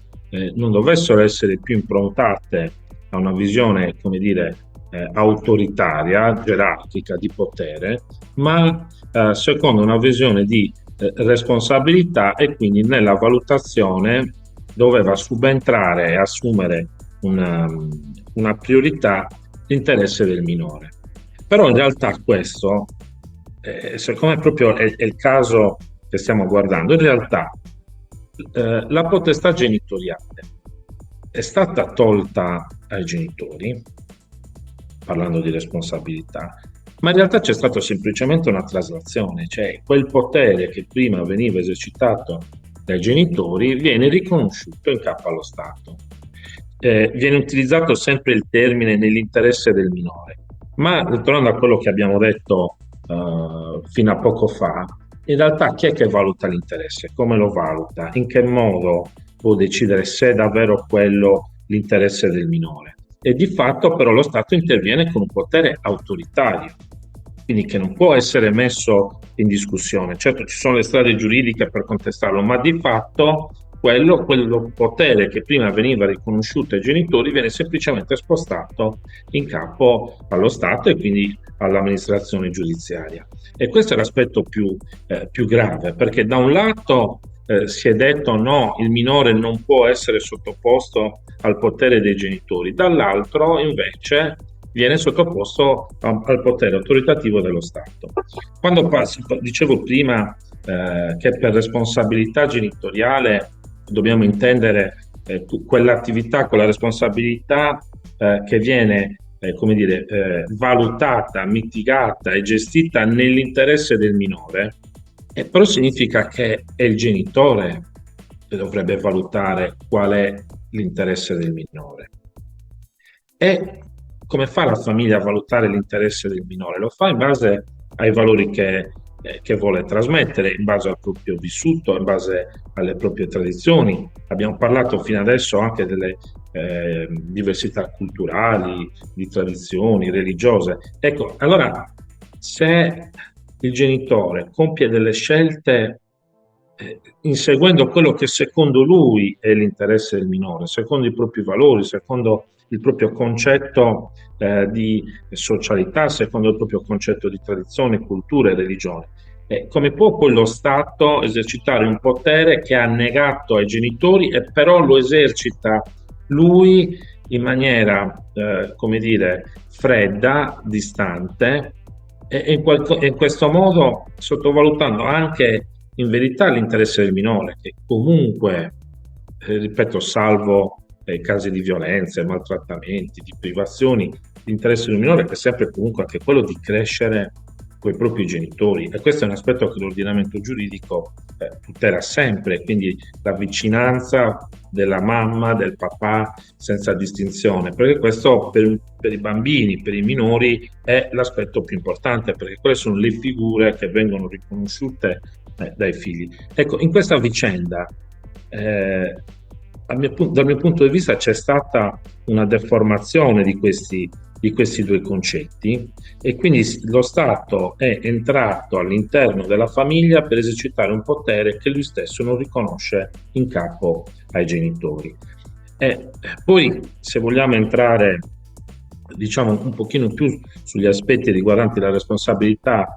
non dovessero essere più improntate a una visione, come dire, autoritaria, gerarchica di potere, ma secondo una visione di responsabilità, e quindi nella valutazione doveva subentrare e assumere una priorità l'interesse del minore. Però in realtà questo, siccome proprio è il caso che stiamo guardando, in realtà la potestà genitoriale è stata tolta ai genitori, parlando di responsabilità, ma in realtà c'è stata semplicemente una traslazione, cioè quel potere che prima veniva esercitato dai genitori viene riconosciuto in capo allo Stato. Viene utilizzato sempre il termine nell'interesse del minore, ma ritornando a quello che abbiamo detto fino a poco fa, in realtà chi è che valuta l'interesse? Come lo valuta? In che modo può decidere se è davvero quello l'interesse del minore? E di fatto però lo Stato interviene con un potere autoritario, quindi che non può essere messo in discussione. Certo, ci sono le strade giuridiche per contestarlo, ma di fatto quello potere che prima veniva riconosciuto ai genitori viene semplicemente spostato in capo allo Stato e quindi all'amministrazione giudiziaria. E questo è l'aspetto più grave, perché da un lato si è detto no, il minore non può essere sottoposto al potere dei genitori, dall'altro invece viene sottoposto al potere autoritativo dello Stato. Dicevo prima che per responsabilità genitoriale dobbiamo intendere quell'attività con la responsabilità che viene come dire, valutata, mitigata e gestita nell'interesse del minore, però significa che è il genitore che dovrebbe valutare qual è l'interesse del minore. E come fa la famiglia a valutare l'interesse del minore? Lo fa in base ai valori che vuole trasmettere, in base al proprio vissuto, in base alle proprie tradizioni. Abbiamo parlato fino adesso anche delle diversità culturali, di tradizioni, religiose. Ecco, allora, se il genitore compie delle scelte inseguendo quello che secondo lui è l'interesse del minore, secondo i propri valori, secondo il proprio concetto di socialità, secondo il proprio concetto di tradizione, cultura e religione. Come può poi lo Stato esercitare un potere che ha negato ai genitori e però lo esercita lui in maniera, come dire, fredda, distante e in questo modo sottovalutando anche in verità l'interesse del minore, che comunque, ripeto, salvo casi di violenza, maltrattamenti, di privazioni, l'interesse del minore è sempre comunque anche quello di crescere con i propri genitori, e questo è un aspetto che l'ordinamento giuridico tutela sempre, quindi la vicinanza della mamma, del papà, senza distinzione, perché questo per i bambini, per i minori è l'aspetto più importante, perché quelle sono le figure che vengono riconosciute dai figli. Ecco, in questa vicenda dal mio punto di vista c'è stata una deformazione di questi due concetti, e quindi lo Stato è entrato all'interno della famiglia per esercitare un potere che lui stesso non riconosce in capo ai genitori. E poi, se vogliamo entrare, diciamo, un pochino più sugli aspetti riguardanti la responsabilità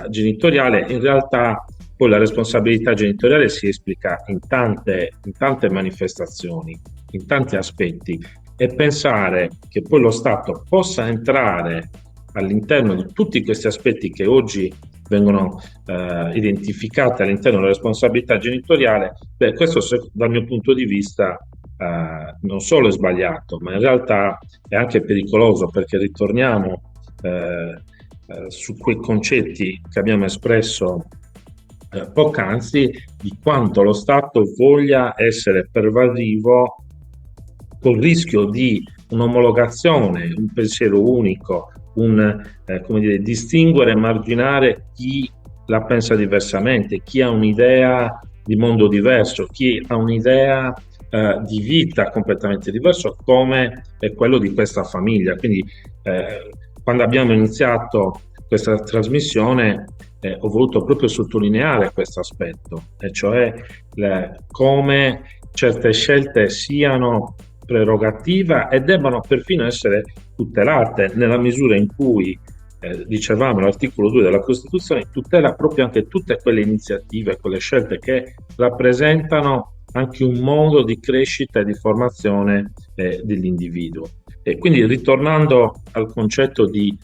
genitoriale, in realtà poi la responsabilità genitoriale si esplica in tante manifestazioni, in tanti aspetti, e pensare che poi lo Stato possa entrare all'interno di tutti questi aspetti che oggi vengono identificati all'interno della responsabilità genitoriale, questo dal mio punto di vista non solo è sbagliato, ma in realtà è anche pericoloso, perché ritorniamo su quei concetti che abbiamo espresso poc'anzi, di quanto lo Stato voglia essere pervasivo, col rischio di un'omologazione, un pensiero unico, come dire, distinguere e marginare chi la pensa diversamente, chi ha un'idea di mondo diverso, chi ha un'idea di vita completamente diverso, come è quello di questa famiglia. Quindi quando abbiamo iniziato questa trasmissione ho voluto proprio sottolineare questo aspetto, e cioè come certe scelte siano prerogativa e debbano perfino essere tutelate, nella misura in cui, dicevamo, l'articolo 2 della Costituzione tutela proprio anche tutte quelle iniziative, quelle scelte che rappresentano anche un modo di crescita e di formazione dell'individuo. E quindi, ritornando al concetto di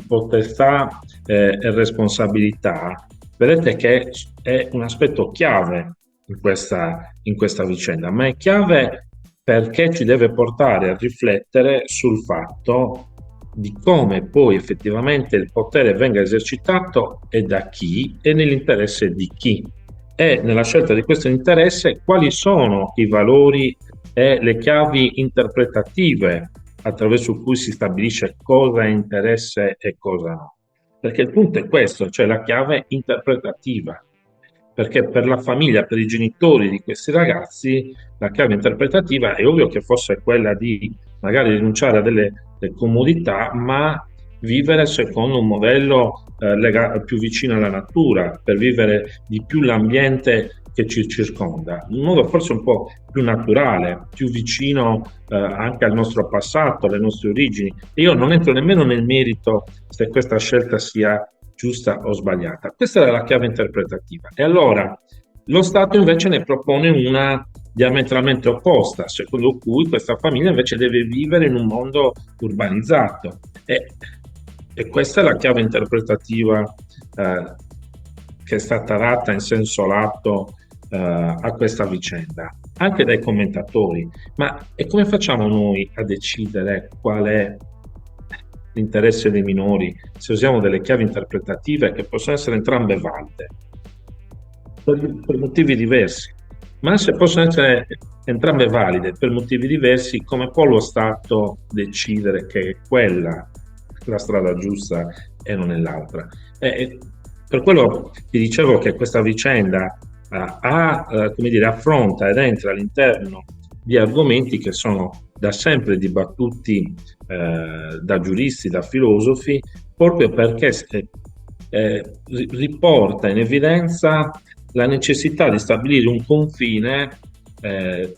potestà e responsabilità, vedete che è un aspetto chiave in questa vicenda, ma è chiave perché ci deve portare a riflettere sul fatto di come poi effettivamente il potere venga esercitato e da chi e nell'interesse di chi, e nella scelta di questo interesse quali sono i valori e le chiavi interpretative attraverso cui si stabilisce cosa è interesse e cosa no. Perché il punto è questo, cioè la chiave interpretativa. Perché per la famiglia, per i genitori di questi ragazzi, la chiave interpretativa è ovvio che fosse quella di magari rinunciare a delle comodità, ma vivere secondo un modello più vicino alla natura, per vivere di più l'ambiente che ci circonda, in modo forse un po' più naturale, più vicino anche al nostro passato, alle nostre origini. E io non entro nemmeno nel merito se questa scelta sia giusta o sbagliata. Questa è la chiave interpretativa. E allora lo Stato invece ne propone una diametralmente opposta, secondo cui questa famiglia invece deve vivere in un mondo urbanizzato. E questa è la chiave interpretativa eh, che è stata data in senso lato a questa vicenda, anche dai commentatori. Ma e come facciamo noi a decidere qual è l'interesse dei minori se usiamo delle chiavi interpretative che possono essere entrambe valide per motivi diversi? Ma se possono essere entrambe valide per motivi diversi, come può lo Stato decidere che è quella la strada giusta e non è l'altra? Per quello ti dicevo che questa vicenda come dire, affronta ed entra all'interno di argomenti che sono da sempre dibattuti da giuristi, da filosofi, proprio perché riporta in evidenza la necessità di stabilire un confine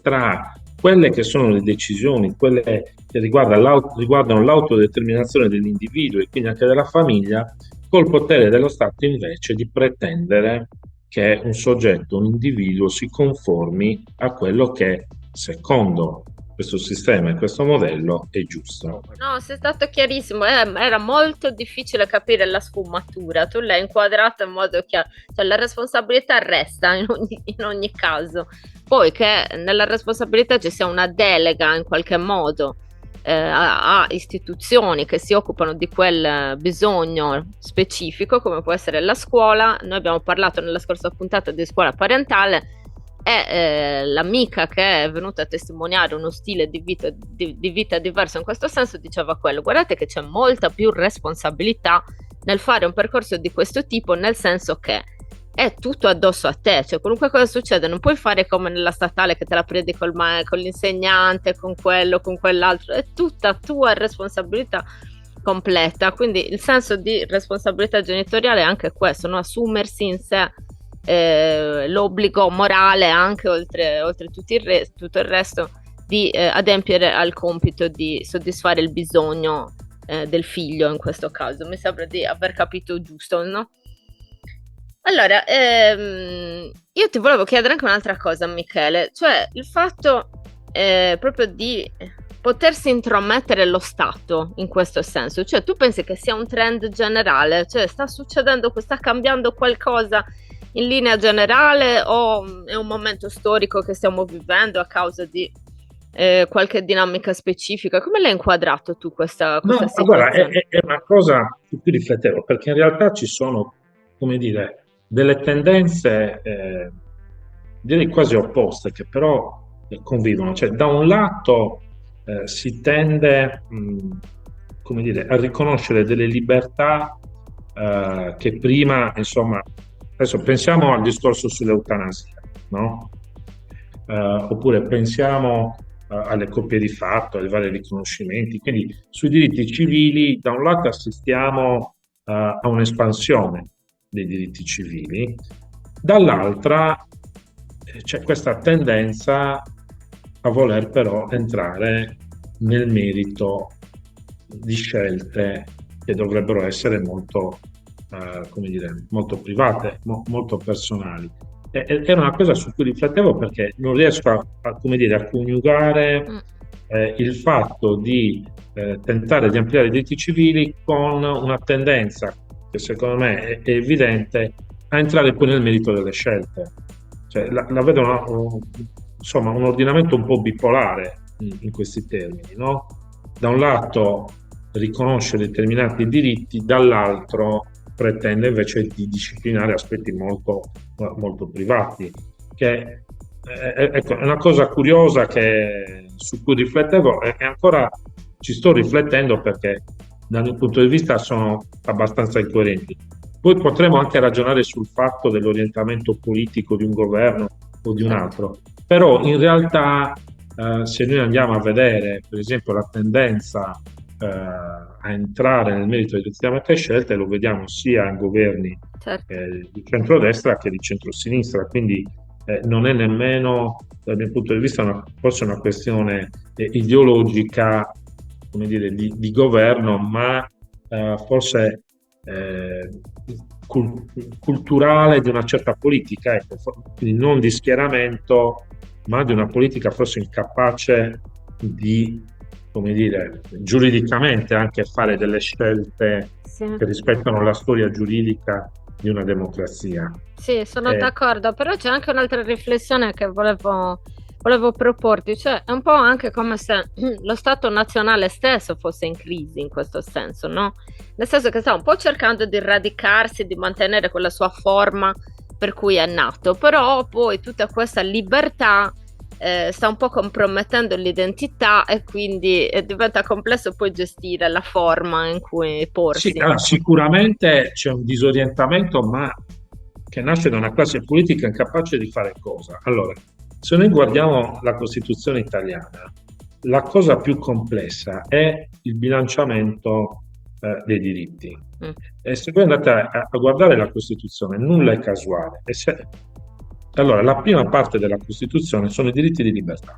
tra quelle che sono le decisioni, quelle che riguardano l'autodeterminazione dell'individuo e quindi anche della famiglia, col potere dello Stato invece di pretendere che un soggetto, un individuo si conformi a quello che secondo questo sistema e questo modello è giusto. No, sei stato chiarissimo, era molto difficile capire la sfumatura, tu l'hai inquadrata in modo chiaro, cioè la responsabilità resta in ogni caso, poi che nella responsabilità ci sia una delega in qualche modo a istituzioni che si occupano di quel bisogno specifico, come può essere la scuola. Noi abbiamo parlato nella scorsa puntata di scuola parentale, e l'amica che è venuta a testimoniare uno stile di vita diverso in questo senso diceva quello: guardate che c'è molta più responsabilità nel fare un percorso di questo tipo, nel senso che è tutto addosso a te, cioè qualunque cosa succede non puoi fare come nella statale che te la prendi con l'insegnante, con quello, con quell'altro, è tutta tua responsabilità completa. Quindi il senso di responsabilità genitoriale è anche questo, no? Assumersi in sé l'obbligo morale, anche oltre tutto il resto, di adempiere al compito di soddisfare il bisogno del figlio in questo caso. Mi sembra di aver capito giusto, no? Allora, io ti volevo chiedere anche un'altra cosa, Michele, cioè il fatto proprio di potersi intromettere lo Stato in questo senso, cioè tu pensi che sia un trend generale, cioè sta succedendo, sta cambiando qualcosa in linea generale o è un momento storico che stiamo vivendo a causa di qualche dinamica specifica? Come l'hai inquadrato tu questa No, guarda, situazione? è una cosa su cui riflettevo, perché in realtà ci sono, come dire, delle tendenze, direi quasi opposte, che però convivono. Cioè, da un lato si tende, come dire, a riconoscere delle libertà che prima, insomma, adesso pensiamo al discorso sull'eutanasia, no? Oppure pensiamo alle coppie di fatto, ai vari riconoscimenti. Quindi sui diritti civili, da un lato assistiamo a un'espansione dei diritti civili, dall'altra c'è questa tendenza a voler però entrare nel merito di scelte che dovrebbero essere molto, come dire, molto private, molto personali. Era una cosa su cui riflettevo perché non riesco come dire, a coniugare il fatto di tentare di ampliare i diritti civili con una tendenza che secondo me è evidente a entrare poi nel merito delle scelte. Cioè, la vedo insomma, un ordinamento un po' bipolare in questi termini, no? Da un lato riconosce determinati diritti, dall'altro pretende invece di disciplinare aspetti molto, molto privati, che ecco, è una cosa curiosa su cui riflettevo e ancora ci sto riflettendo perché dal mio punto di vista sono abbastanza incoerenti. Poi potremo anche ragionare sul fatto dell'orientamento politico di un governo o di un altro, però in realtà se noi andiamo a vedere per esempio la tendenza a entrare nel merito di determinate scelte, lo vediamo sia in governi Certo. di centrodestra che di centrosinistra, quindi non è nemmeno dal mio punto di vista forse una questione ideologica, come dire, di governo, ma forse culturale di una certa politica, ecco, quindi non di schieramento, ma di una politica forse incapace di, come dire, giuridicamente anche fare delle scelte Sì. che rispettano la storia giuridica di una democrazia. Sì, sono Eh, d'accordo, però c'è anche un'altra riflessione che volevo proporti, cioè è un po' anche come se lo Stato nazionale stesso fosse in crisi in questo senso, no? Nel senso che sta un po' cercando di radicarsi, di mantenere quella sua forma per cui è nato, però poi tutta questa libertà sta un po' compromettendo l'identità e quindi diventa complesso poi gestire la forma in cui Sì, porsi. allora, sicuramente c'è un disorientamento, ma che nasce da una classe politica incapace di fare cosa? Allora, se noi guardiamo la Costituzione italiana, la cosa più complessa è il bilanciamento dei diritti. Mm, E se voi andate a guardare la Costituzione, nulla è casuale. Allora, la prima parte della Costituzione sono i diritti di libertà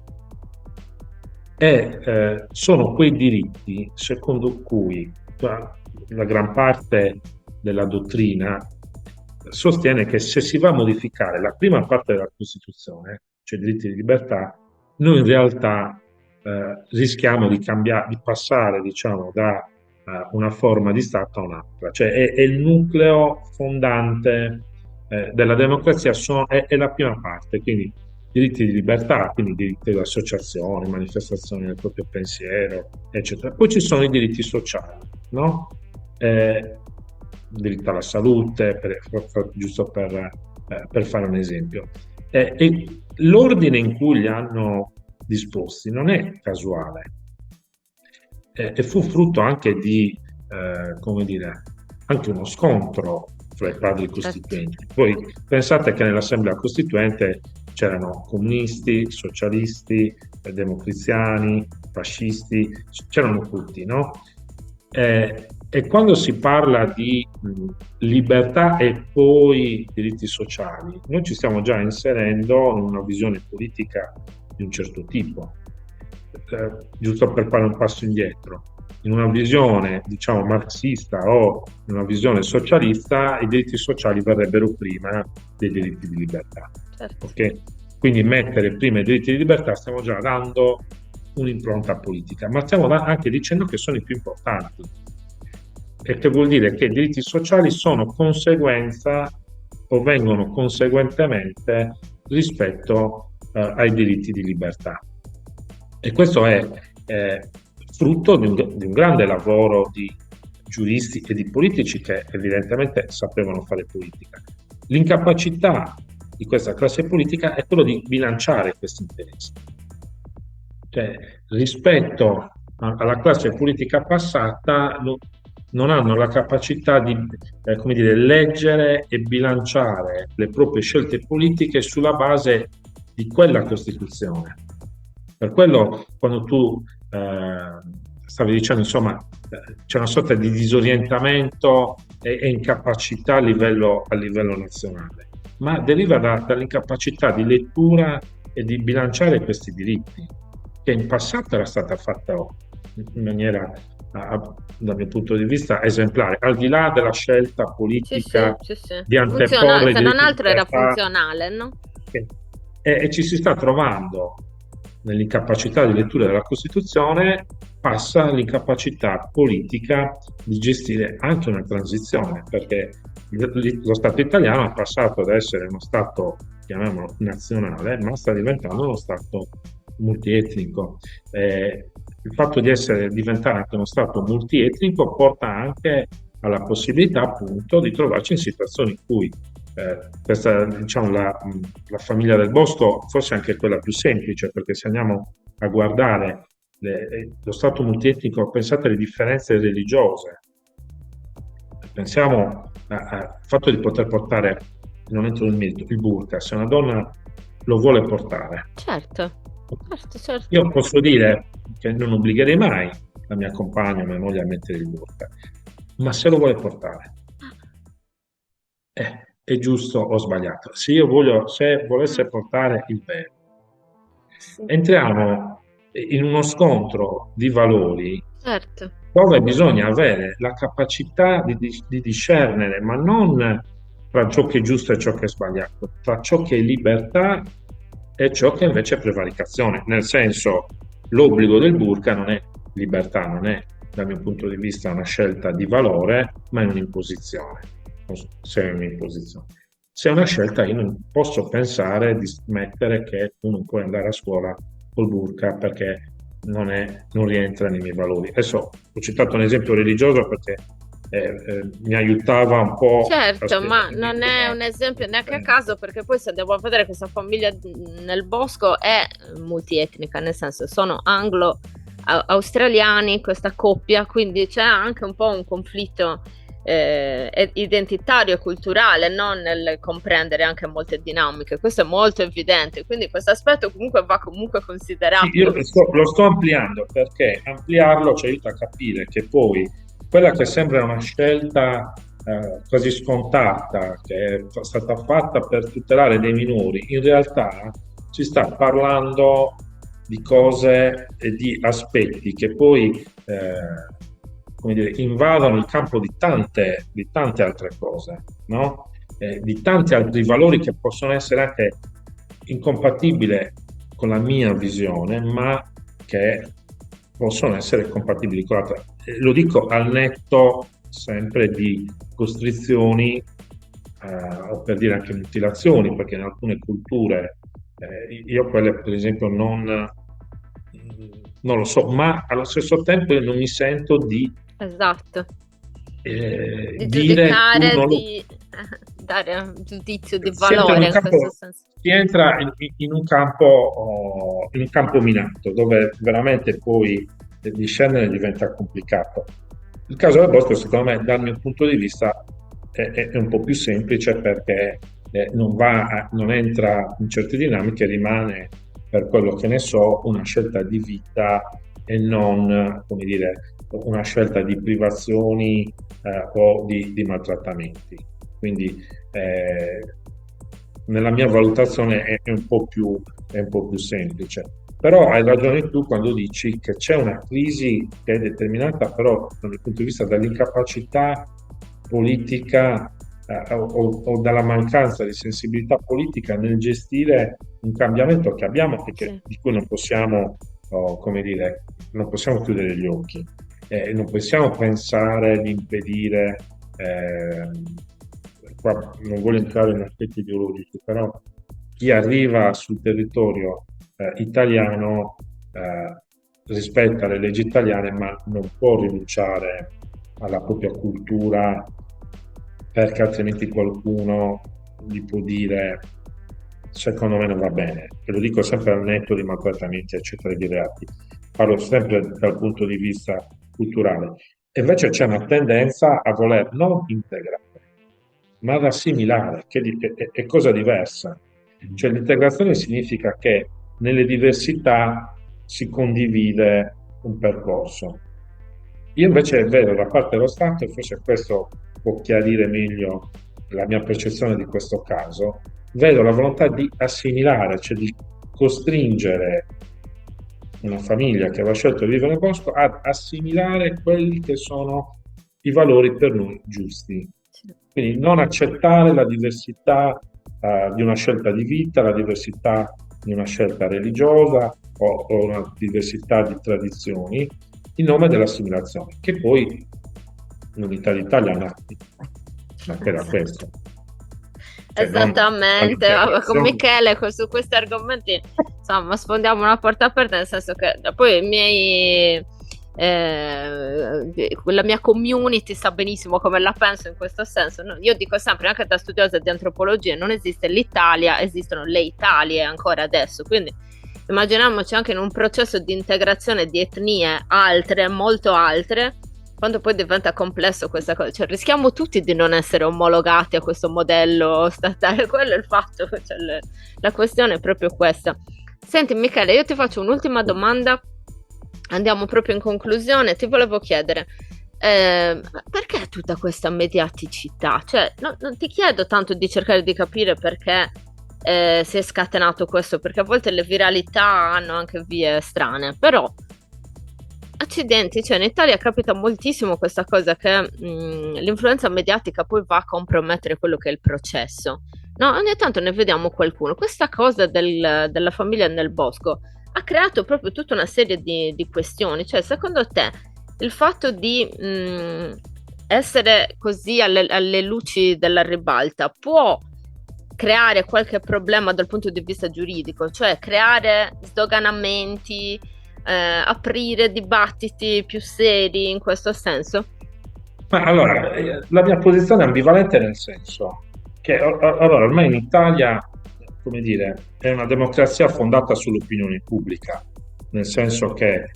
e sono quei diritti secondo cui la gran parte della dottrina sostiene che se si va a modificare la prima parte della Costituzione, cioè i diritti di libertà, noi in realtà rischiamo di cambiare, di passare, diciamo, da una forma di Stato a un'altra, cioè è il nucleo fondante della democrazia, è la prima parte, quindi diritti di libertà, quindi diritti di associazione, manifestazione del proprio pensiero, eccetera. Poi ci sono i diritti sociali, no? Diritto alla salute, giusto per fare un esempio. E l'ordine in cui li hanno disposti non è casuale, e fu frutto anche di, come dire, anche uno scontro fra i padri certo. costituenti. Voi pensate che nell'Assemblea Costituente c'erano comunisti, socialisti, democristiani, fascisti, c'erano tutti, no? E quando si parla di libertà e poi diritti sociali, noi ci stiamo già inserendo in una visione politica di un certo tipo. Giusto per fare un passo indietro, in una visione, diciamo, marxista o in una visione socialista, i diritti sociali verrebbero prima dei diritti di libertà. Certo. Okay? Quindi mettere prima i diritti di libertà stiamo già dando un'impronta politica, ma stiamo anche dicendo che sono i più importanti. E che vuol dire che i diritti sociali sono conseguenza o vengono conseguentemente rispetto ai diritti di libertà. E questo è frutto di un grande lavoro di giuristi e di politici che evidentemente sapevano fare politica. L'incapacità di questa classe politica è quello di bilanciare questi interessi. Cioè, rispetto alla classe politica passata, non hanno la capacità di, come dire, leggere e bilanciare le proprie scelte politiche sulla base di quella Costituzione. Per quello, quando tu stavi dicendo, insomma, c'è una sorta di disorientamento e incapacità a livello nazionale, ma deriva dall'incapacità di lettura e di bilanciare questi diritti, che in passato era stata fatta in maniera, dal mio punto di vista, esemplare, al di là della scelta Sì, sì, politica sì, sì. di Funziona, anteporre i se non diritti di altro era libertà. funzionale, no? e, e ci si sta trovando nell'incapacità di lettura della Costituzione, passa l'incapacità politica di gestire anche una transizione, perché lo Stato italiano è passato ad essere uno Stato, chiamiamolo nazionale, ma sta diventando uno Stato multietnico. Il fatto di diventare anche uno Stato multietnico porta anche alla possibilità appunto di trovarci in situazioni in cui questa, diciamo, la famiglia del bosco forse è anche quella più semplice, perché se andiamo a guardare lo Stato multietnico, pensate alle differenze religiose, pensiamo al fatto di poter portare, non entro nel merito, il burqa, se una donna lo vuole portare. Certo, certo, certo. Io posso dire che non obbligherei mai la mia compagna, mia moglie a mettere il burqa, ma se lo vuole portare, è giusto o sbagliato? Se volesse portare il vero, Sì, entriamo in uno scontro di valori certo. dove bisogna avere la capacità di discernere, ma non tra ciò che è giusto e ciò che è sbagliato, tra ciò che è libertà e ciò che invece è prevaricazione. Nel senso, l'obbligo del burqa non è libertà, non è dal mio punto di vista una scelta di valore, ma è un'imposizione. Se è un'imposizione. Se è una scelta, io non posso pensare di smettere che tu non puoi andare a scuola col burqa perché non rientra nei miei valori. Adesso ho citato un esempio religioso perché mi aiutava un po' a Certo, ma spiegare non meglio è un esempio neanche a eh, caso, perché poi se andiamo a vedere questa famiglia nel bosco è multietnica, nel senso sono anglo-australiani, questa coppia, quindi c'è anche un po' un conflitto identitario e culturale, non nel comprendere anche molte dinamiche. Questo è molto evidente, quindi questo aspetto comunque va comunque Sì, considerato. io lo sto ampliando perché ampliarlo ci aiuta a capire che poi quella che sembra una scelta quasi scontata, che è stata fatta per tutelare dei minori, in realtà si sta parlando di cose e di aspetti che poi come dire, invadono il campo di tante altre cose, no? Di tanti altri valori che possono essere anche incompatibili con la mia visione, ma che possono essere compatibili con l'altra. Lo dico al netto sempre di costrizioni o per dire anche mutilazioni, perché in alcune culture io quelle per esempio non lo so, ma allo stesso tempo io non mi sento di Esatto, di dire tu giudicare, non lo di dare un giudizio di si entra valore in questo senso. si entra in un campo minato dove veramente poi discernere diventa complicato. Il caso del bosco, secondo me, dal mio punto di vista, è un po' più semplice perché non entra in certe dinamiche, rimane per quello che ne so una scelta di vita e non, come dire, una scelta di privazioni o di maltrattamenti. Quindi nella mia valutazione è un po' più semplice. Però hai ragione tu quando dici che c'è una crisi che è determinata però dal mio punto di vista dall'incapacità politica o dalla mancanza di sensibilità politica nel gestire un cambiamento che abbiamo e Sì. di cui non possiamo, come dire, non possiamo chiudere gli occhi. Non possiamo pensare di impedire qua non voglio entrare in aspetti ideologici, però chi arriva sul territorio italiano rispetta le leggi italiane, ma non può rinunciare alla propria cultura perché altrimenti qualcuno gli può dire secondo me non va bene. E lo dico sempre al netto di maltrattamenti, eccetera, di reati. Parlo sempre dal punto di vista culturale. E invece c'è una tendenza a voler non integrare, ma ad assimilare, che è cosa diversa. Cioè l'integrazione significa che nelle diversità si condivide un percorso. Io invece vedo da parte dello Stato, e forse questo può chiarire meglio la mia percezione di questo caso, vedo la volontà di assimilare, cioè di costringere una famiglia che aveva scelto di vivere nel bosco ad assimilare quelli che sono i valori per noi giusti. Sì. Quindi non accettare la diversità di una scelta di vita, la diversità di una scelta religiosa o una diversità di tradizioni in nome dell'assimilazione, che poi l'unità d'Italia nasce da Esatto. questo, cioè non Esattamente, vabbè, con dall'integrazione. Michele su questi argomenti insomma sfondiamo una porta aperta, nel senso che poi i miei la mia community sa benissimo come la penso in questo senso, no? Io dico sempre, anche da studiosa di antropologia, non esiste l'Italia, esistono le Italie ancora adesso, quindi immaginiamoci anche in un processo di integrazione di etnie altre, molto altre, quando poi diventa complesso questa cosa, cioè rischiamo tutti di non essere omologati a questo modello statale, quello è il fatto, cioè la questione è proprio questa. Senti Michele, io ti faccio un'ultima domanda, andiamo proprio in conclusione, ti volevo chiedere, perché tutta questa mediaticità? Cioè, non ti chiedo tanto di cercare di capire perché si è scatenato questo, perché a volte le viralità hanno anche vie strane, però accidenti, cioè in Italia capita moltissimo questa cosa che l'influenza mediatica poi va a compromettere quello che è il processo. No, ogni tanto ne vediamo qualcuno. Questa cosa della famiglia nel bosco ha creato proprio tutta una serie di questioni. Cioè, secondo te, il fatto di essere così alle luci della ribalta può creare qualche problema dal punto di vista giuridico, cioè creare sdoganamenti, aprire dibattiti più seri in questo senso? Ma allora, la mia posizione è ambivalente nel senso che allora, ormai in Italia, come dire, è una democrazia fondata sull'opinione pubblica, nel senso che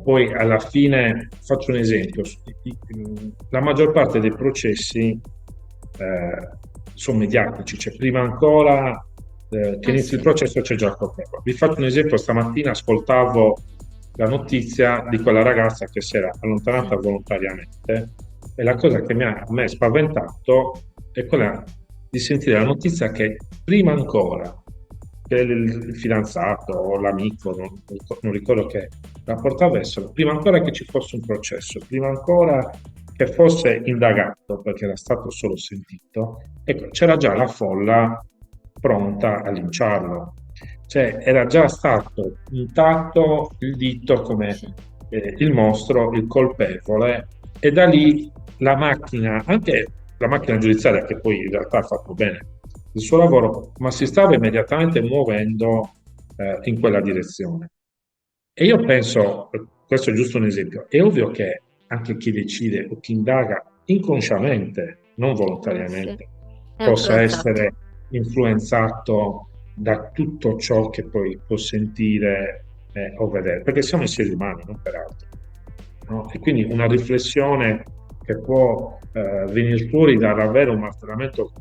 poi alla fine, faccio un esempio, la maggior parte dei processi sono mediatici, cioè prima ancora che inizi il Sì. processo c'è già il colpevole. Vi faccio un esempio: stamattina ascoltavo la notizia di quella ragazza che si era allontanata Sì. volontariamente, e la cosa che a me spaventato è quella di sentire la notizia che prima ancora che il fidanzato o l'amico, non ricordo che rapporto avessero, prima ancora che ci fosse un processo, prima ancora che fosse indagato perché era stato solo sentito, ecco, c'era già la folla pronta a linciarlo. Cioè era già stato puntato il dito come Sì. il mostro, il colpevole, e da lì la macchina, anche la macchina giudiziaria, che poi in realtà ha fatto bene il suo lavoro, ma si stava immediatamente muovendo in quella direzione. E io penso, questo è giusto un esempio, è ovvio che anche chi decide o chi indaga inconsciamente, non Sì, volontariamente, è possa influenzato. essere influenzato da tutto ciò che poi può sentire o vedere, perché siamo esseri umani, non per altro. No? E quindi una riflessione che può venire fuori dall'avere un martellamento,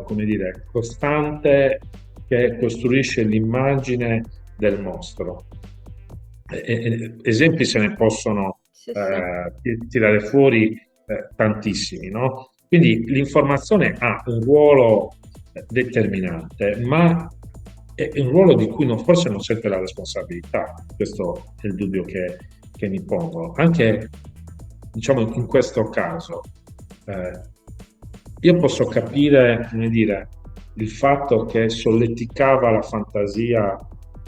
come dire, costante, che costruisce l'immagine del mostro. Esempi se ne possono Sì, sì. tirare fuori tantissimi, no? Quindi l'informazione ha un ruolo determinante, ma è un ruolo di cui forse non sente la responsabilità. Questo è il dubbio che mi pongo. Anche, diciamo, in questo caso, eh, io posso capire, come dire, il fatto che solleticava la fantasia,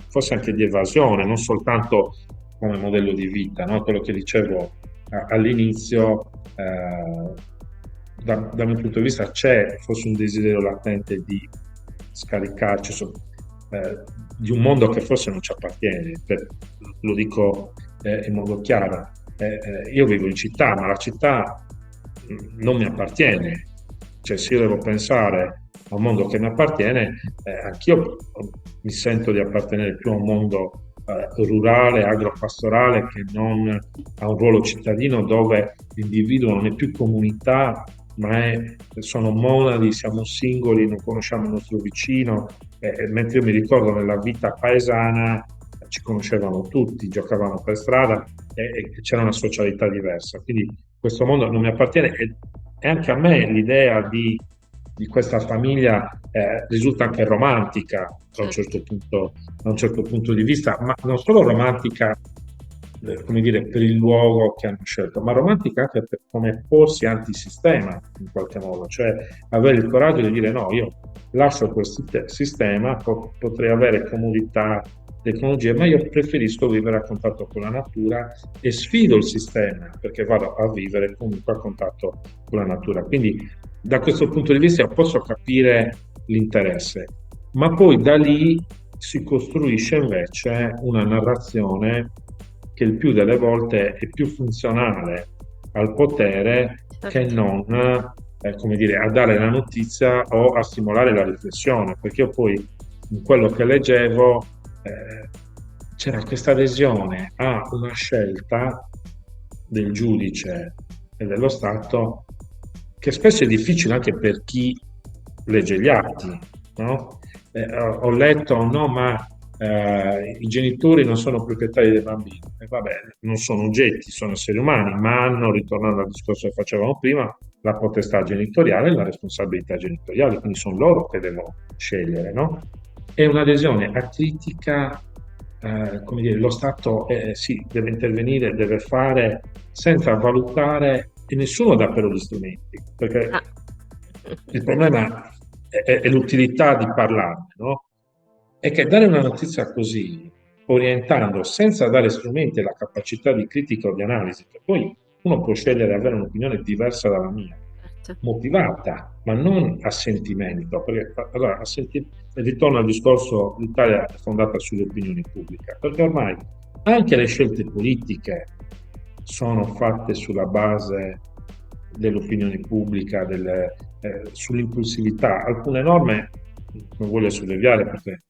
forse anche di evasione, non soltanto come modello di vita, no? Quello che dicevo all'inizio, dal mio punto di vista c'è forse un desiderio latente di scaricarci di un mondo che forse non ci appartiene, lo dico in modo chiaro. Io vivo in città, ma la città non mi appartiene. Cioè, se io devo pensare a un mondo che mi appartiene, anch'io mi sento di appartenere più a un mondo rurale, agropastorale, che non a un ruolo cittadino dove l'individuo non è più comunità, ma sono monadi, siamo singoli, non conosciamo il nostro vicino, mentre io mi ricordo nella vita paesana ci conoscevamo tutti, giocavamo per strada e c'era una socialità diversa. Quindi questo mondo non mi appartiene, e anche a me l'idea di questa famiglia risulta anche romantica Certo. da un certo punto di vista, ma non solo romantica, come dire, per il luogo che hanno scelto, ma romantica anche per come porsi antisistema in qualche modo, cioè avere il coraggio di dire no, io lascio questo sistema, potrei avere comodità, tecnologie, ma io preferisco vivere a contatto con la natura e sfido il sistema perché vado a vivere comunque a contatto con la natura. Quindi da questo punto di vista posso capire l'interesse, ma poi da lì si costruisce invece una narrazione che il più delle volte è più funzionale al potere che Certo. non, come dire, a dare la notizia o a stimolare la riflessione, perché io poi in quello che leggevo c'era questa adesione a una scelta del giudice e dello Stato che spesso è difficile anche per chi legge gli atti, no? Ho letto, no, ma i genitori non sono proprietari dei bambini. E vabbè, non sono oggetti, sono esseri umani, ma hanno, ritornando al discorso che facevamo prima, la potestà genitoriale e la responsabilità genitoriale, quindi sono loro che devono scegliere, no? È un'adesione acritica come dire, lo Stato sì, deve intervenire, deve fare senza valutare e nessuno dà però gli strumenti, perché Ah. il problema è l'utilità di parlarne, no? È che dare una notizia così, orientando senza dare strumenti e la capacità di critica o di analisi, che poi uno può scegliere di avere un'opinione diversa dalla mia, Certo. motivata, ma non a sentimento, perché allora, ritorno al discorso, l'Italia è fondata sulle opinioni pubbliche, perché ormai anche le scelte politiche sono fatte sulla base dell'opinione pubblica, sull'impulsività. Alcune norme, non voglio sollevare perché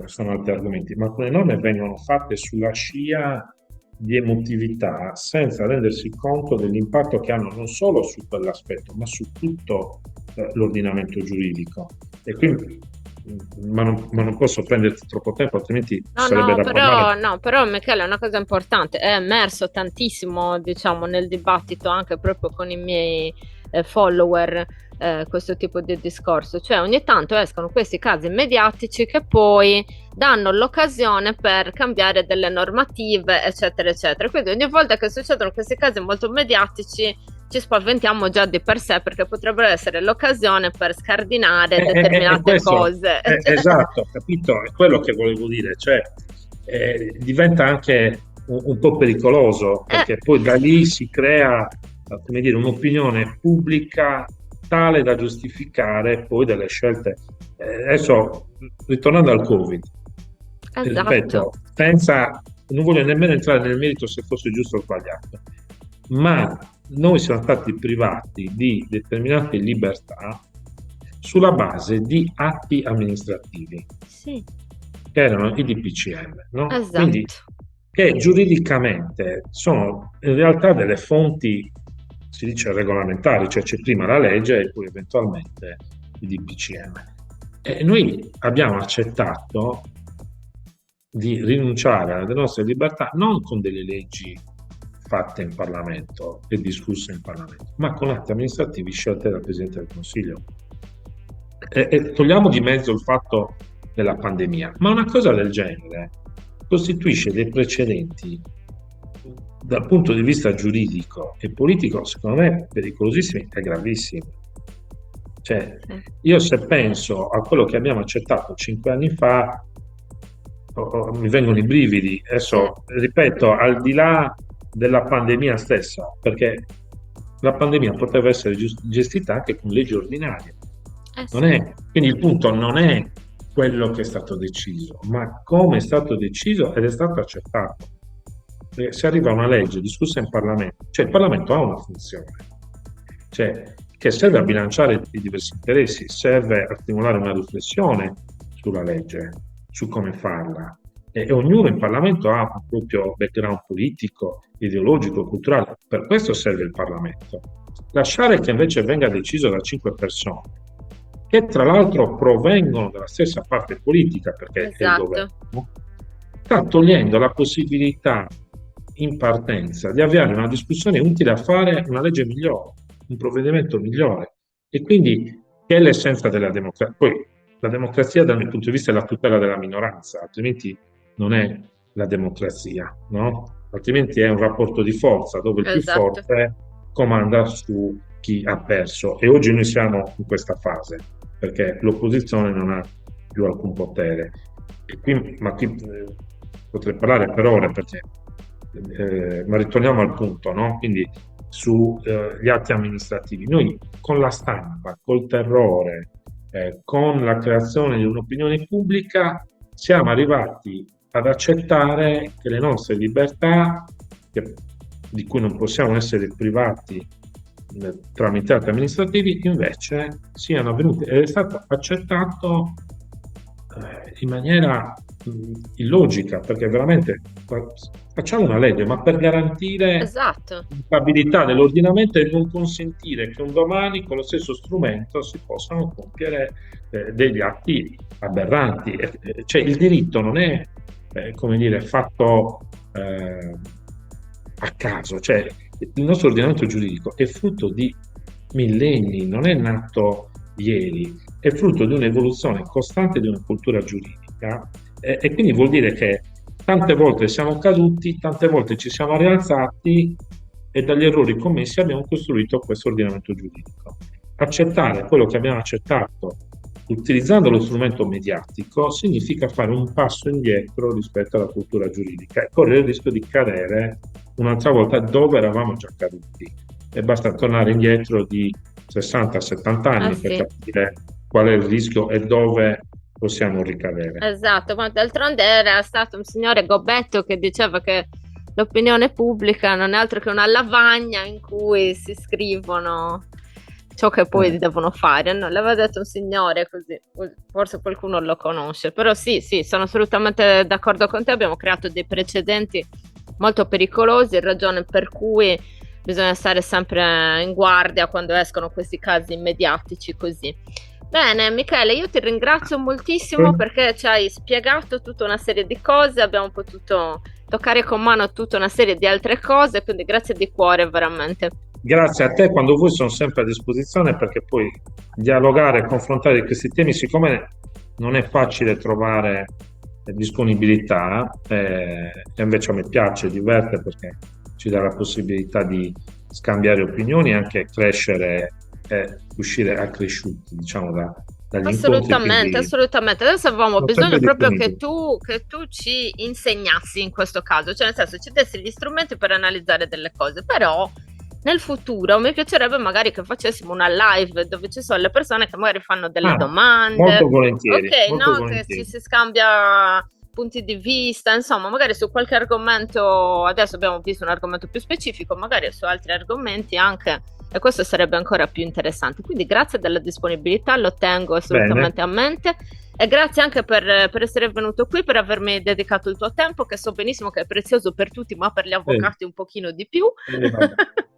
sono altri argomenti, ma alcune norme vengono fatte sulla scia di emotività senza rendersi conto dell'impatto che hanno non solo su quell'aspetto, ma su tutto l'ordinamento giuridico. E quindi, ma non posso prenderti troppo tempo, altrimenti No, sarebbe no, da parlare. però, no, però Michele, è una cosa importante, è emerso tantissimo, diciamo, nel dibattito anche proprio con i miei follower, questo tipo di discorso, cioè ogni tanto escono questi casi mediatici che poi danno l'occasione per cambiare delle normative, eccetera, eccetera. Quindi ogni volta che succedono questi casi molto mediatici ci spaventiamo già di per sé perché potrebbero essere l'occasione per scardinare È determinate questo, cose. esatto, capito? È quello che volevo dire, cioè diventa anche un po' pericoloso Eh, perché poi da lì si crea, come dire, un'opinione pubblica tale da giustificare poi delle scelte. Adesso, ritornando al Covid, esatto. ripeto, non voglio nemmeno entrare nel merito se fosse giusto o sbagliato, ma noi siamo stati privati di determinate libertà sulla base di atti amministrativi, Sì, che erano i DPCM, no? Quindi, esatto. che giuridicamente sono in realtà delle fonti, si dice regolamentari, cioè c'è prima la legge e poi eventualmente i DPCM. E noi abbiamo accettato di rinunciare alle nostre libertà non con delle leggi fatte in Parlamento e discusse in Parlamento, ma con atti amministrativi scelti dal Presidente del Consiglio. E togliamo di mezzo il fatto della pandemia, ma una cosa del genere costituisce dei precedenti dal punto di vista giuridico e politico, secondo me, pericolosissimi e gravissimi. Cioè, Sì. io se penso a quello che abbiamo accettato 5 anni fa, mi vengono i brividi. Sì. Adesso, ripeto, al di là della pandemia stessa, perché la pandemia poteva essere gestita anche con leggi ordinarie. Sì. Quindi il punto non è quello che è stato deciso, ma come è stato deciso ed è stato accettato. Perché se arriva una legge discussa in Parlamento, cioè il Parlamento ha una funzione, cioè, che serve a bilanciare i diversi interessi, serve a stimolare una riflessione sulla legge, su come farla. E ognuno in Parlamento ha un proprio background politico, ideologico, culturale. Per questo serve il Parlamento. Lasciare che invece venga deciso da 5 persone, che tra l'altro provengono dalla stessa parte politica, perché è il Esatto. governo, sta togliendo la possibilità in partenza di avviare una discussione utile a fare una legge migliore, un provvedimento migliore. E quindi che è l'essenza della democrazia. Poi la democrazia dal mio punto di vista è la tutela della minoranza, altrimenti non è la democrazia, no? Altrimenti è un rapporto di forza dove il più Esatto. forte comanda su chi ha perso. E oggi noi siamo in questa fase, perché l'opposizione non ha più alcun potere. E qui potrei parlare per ore, perché, ma ritorniamo al punto, no? Quindi sugli atti amministrativi. Noi con la stampa, col terrore, con la creazione di un'opinione pubblica, siamo arrivati ad accettare che le nostre libertà, di cui non possiamo essere privati tramite atti amministrativi, invece siano avvenute ed è stato accettato in maniera illogica, perché veramente facciamo una legge, ma per garantire Esatto. la stabilità dell'ordinamento e non consentire che un domani con lo stesso strumento si possano compiere degli atti aberranti. Cioè il diritto non è come dire, fatto a caso, cioè il nostro ordinamento giuridico è frutto di millenni, non è nato ieri, è frutto di un'evoluzione costante di una cultura giuridica e quindi vuol dire che tante volte siamo caduti, tante volte ci siamo rialzati e dagli errori commessi abbiamo costruito questo ordinamento giuridico. Accettare quello che abbiamo accettato utilizzando lo strumento mediatico significa fare un passo indietro rispetto alla cultura giuridica e correre il rischio di cadere un'altra volta dove eravamo già caduti. E basta tornare indietro di 60-70 anni per capire qual è il rischio e dove possiamo ricadere. Esatto, ma d'altronde era stato un signore Gobetto che diceva che l'opinione pubblica non è altro che una lavagna in cui si scrivono ciò che poi devono fare. No, l'aveva detto un signore così, forse qualcuno lo conosce, però sì, sono assolutamente d'accordo con te, abbiamo creato dei precedenti molto pericolosi, ragione per cui bisogna stare sempre in guardia quando escono questi casi mediatici così. Bene, Michele, io ti ringrazio moltissimo perché ci hai spiegato tutta una serie di cose, abbiamo potuto toccare con mano tutta una serie di altre cose, quindi grazie di cuore veramente. Grazie a te, quando vuoi sono sempre a disposizione, perché poi dialogare e confrontare questi temi, siccome non è facile trovare disponibilità, e invece a me piace, diverte, perché ci dà la possibilità di scambiare opinioni e anche crescere e uscire accresciuti, diciamo, dagli incontri. Assolutamente. Adesso avevamo bisogno proprio che tu ci insegnassi in questo caso, cioè nel senso ci dessi gli strumenti per analizzare delle cose, però nel futuro mi piacerebbe magari che facessimo una live dove ci sono le persone che magari fanno delle domande. Molto volentieri. Ok, molto volentieri. Che ci si scambia punti di vista, insomma, magari su qualche argomento, adesso abbiamo visto un argomento più specifico, magari su altri argomenti anche, e questo sarebbe ancora più interessante. Quindi grazie della disponibilità, lo tengo assolutamente a mente, e grazie anche per essere venuto qui, per avermi dedicato il tuo tempo, che so benissimo che è prezioso per tutti, ma per gli avvocati un pochino di più.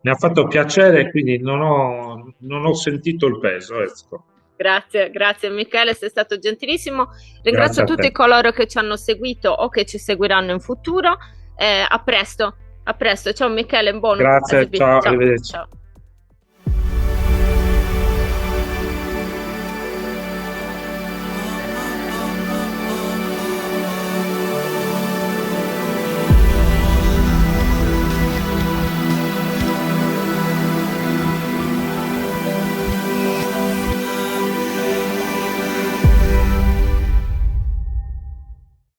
Mi ha fatto piacere, quindi non ho sentito il peso, ecco. Grazie Michele, sei stato gentilissimo. Ringrazio tutti coloro che ci hanno seguito o che ci seguiranno in futuro. A presto. Ciao Michele, buono. Grazie, ciao, arrivederci. Ciao.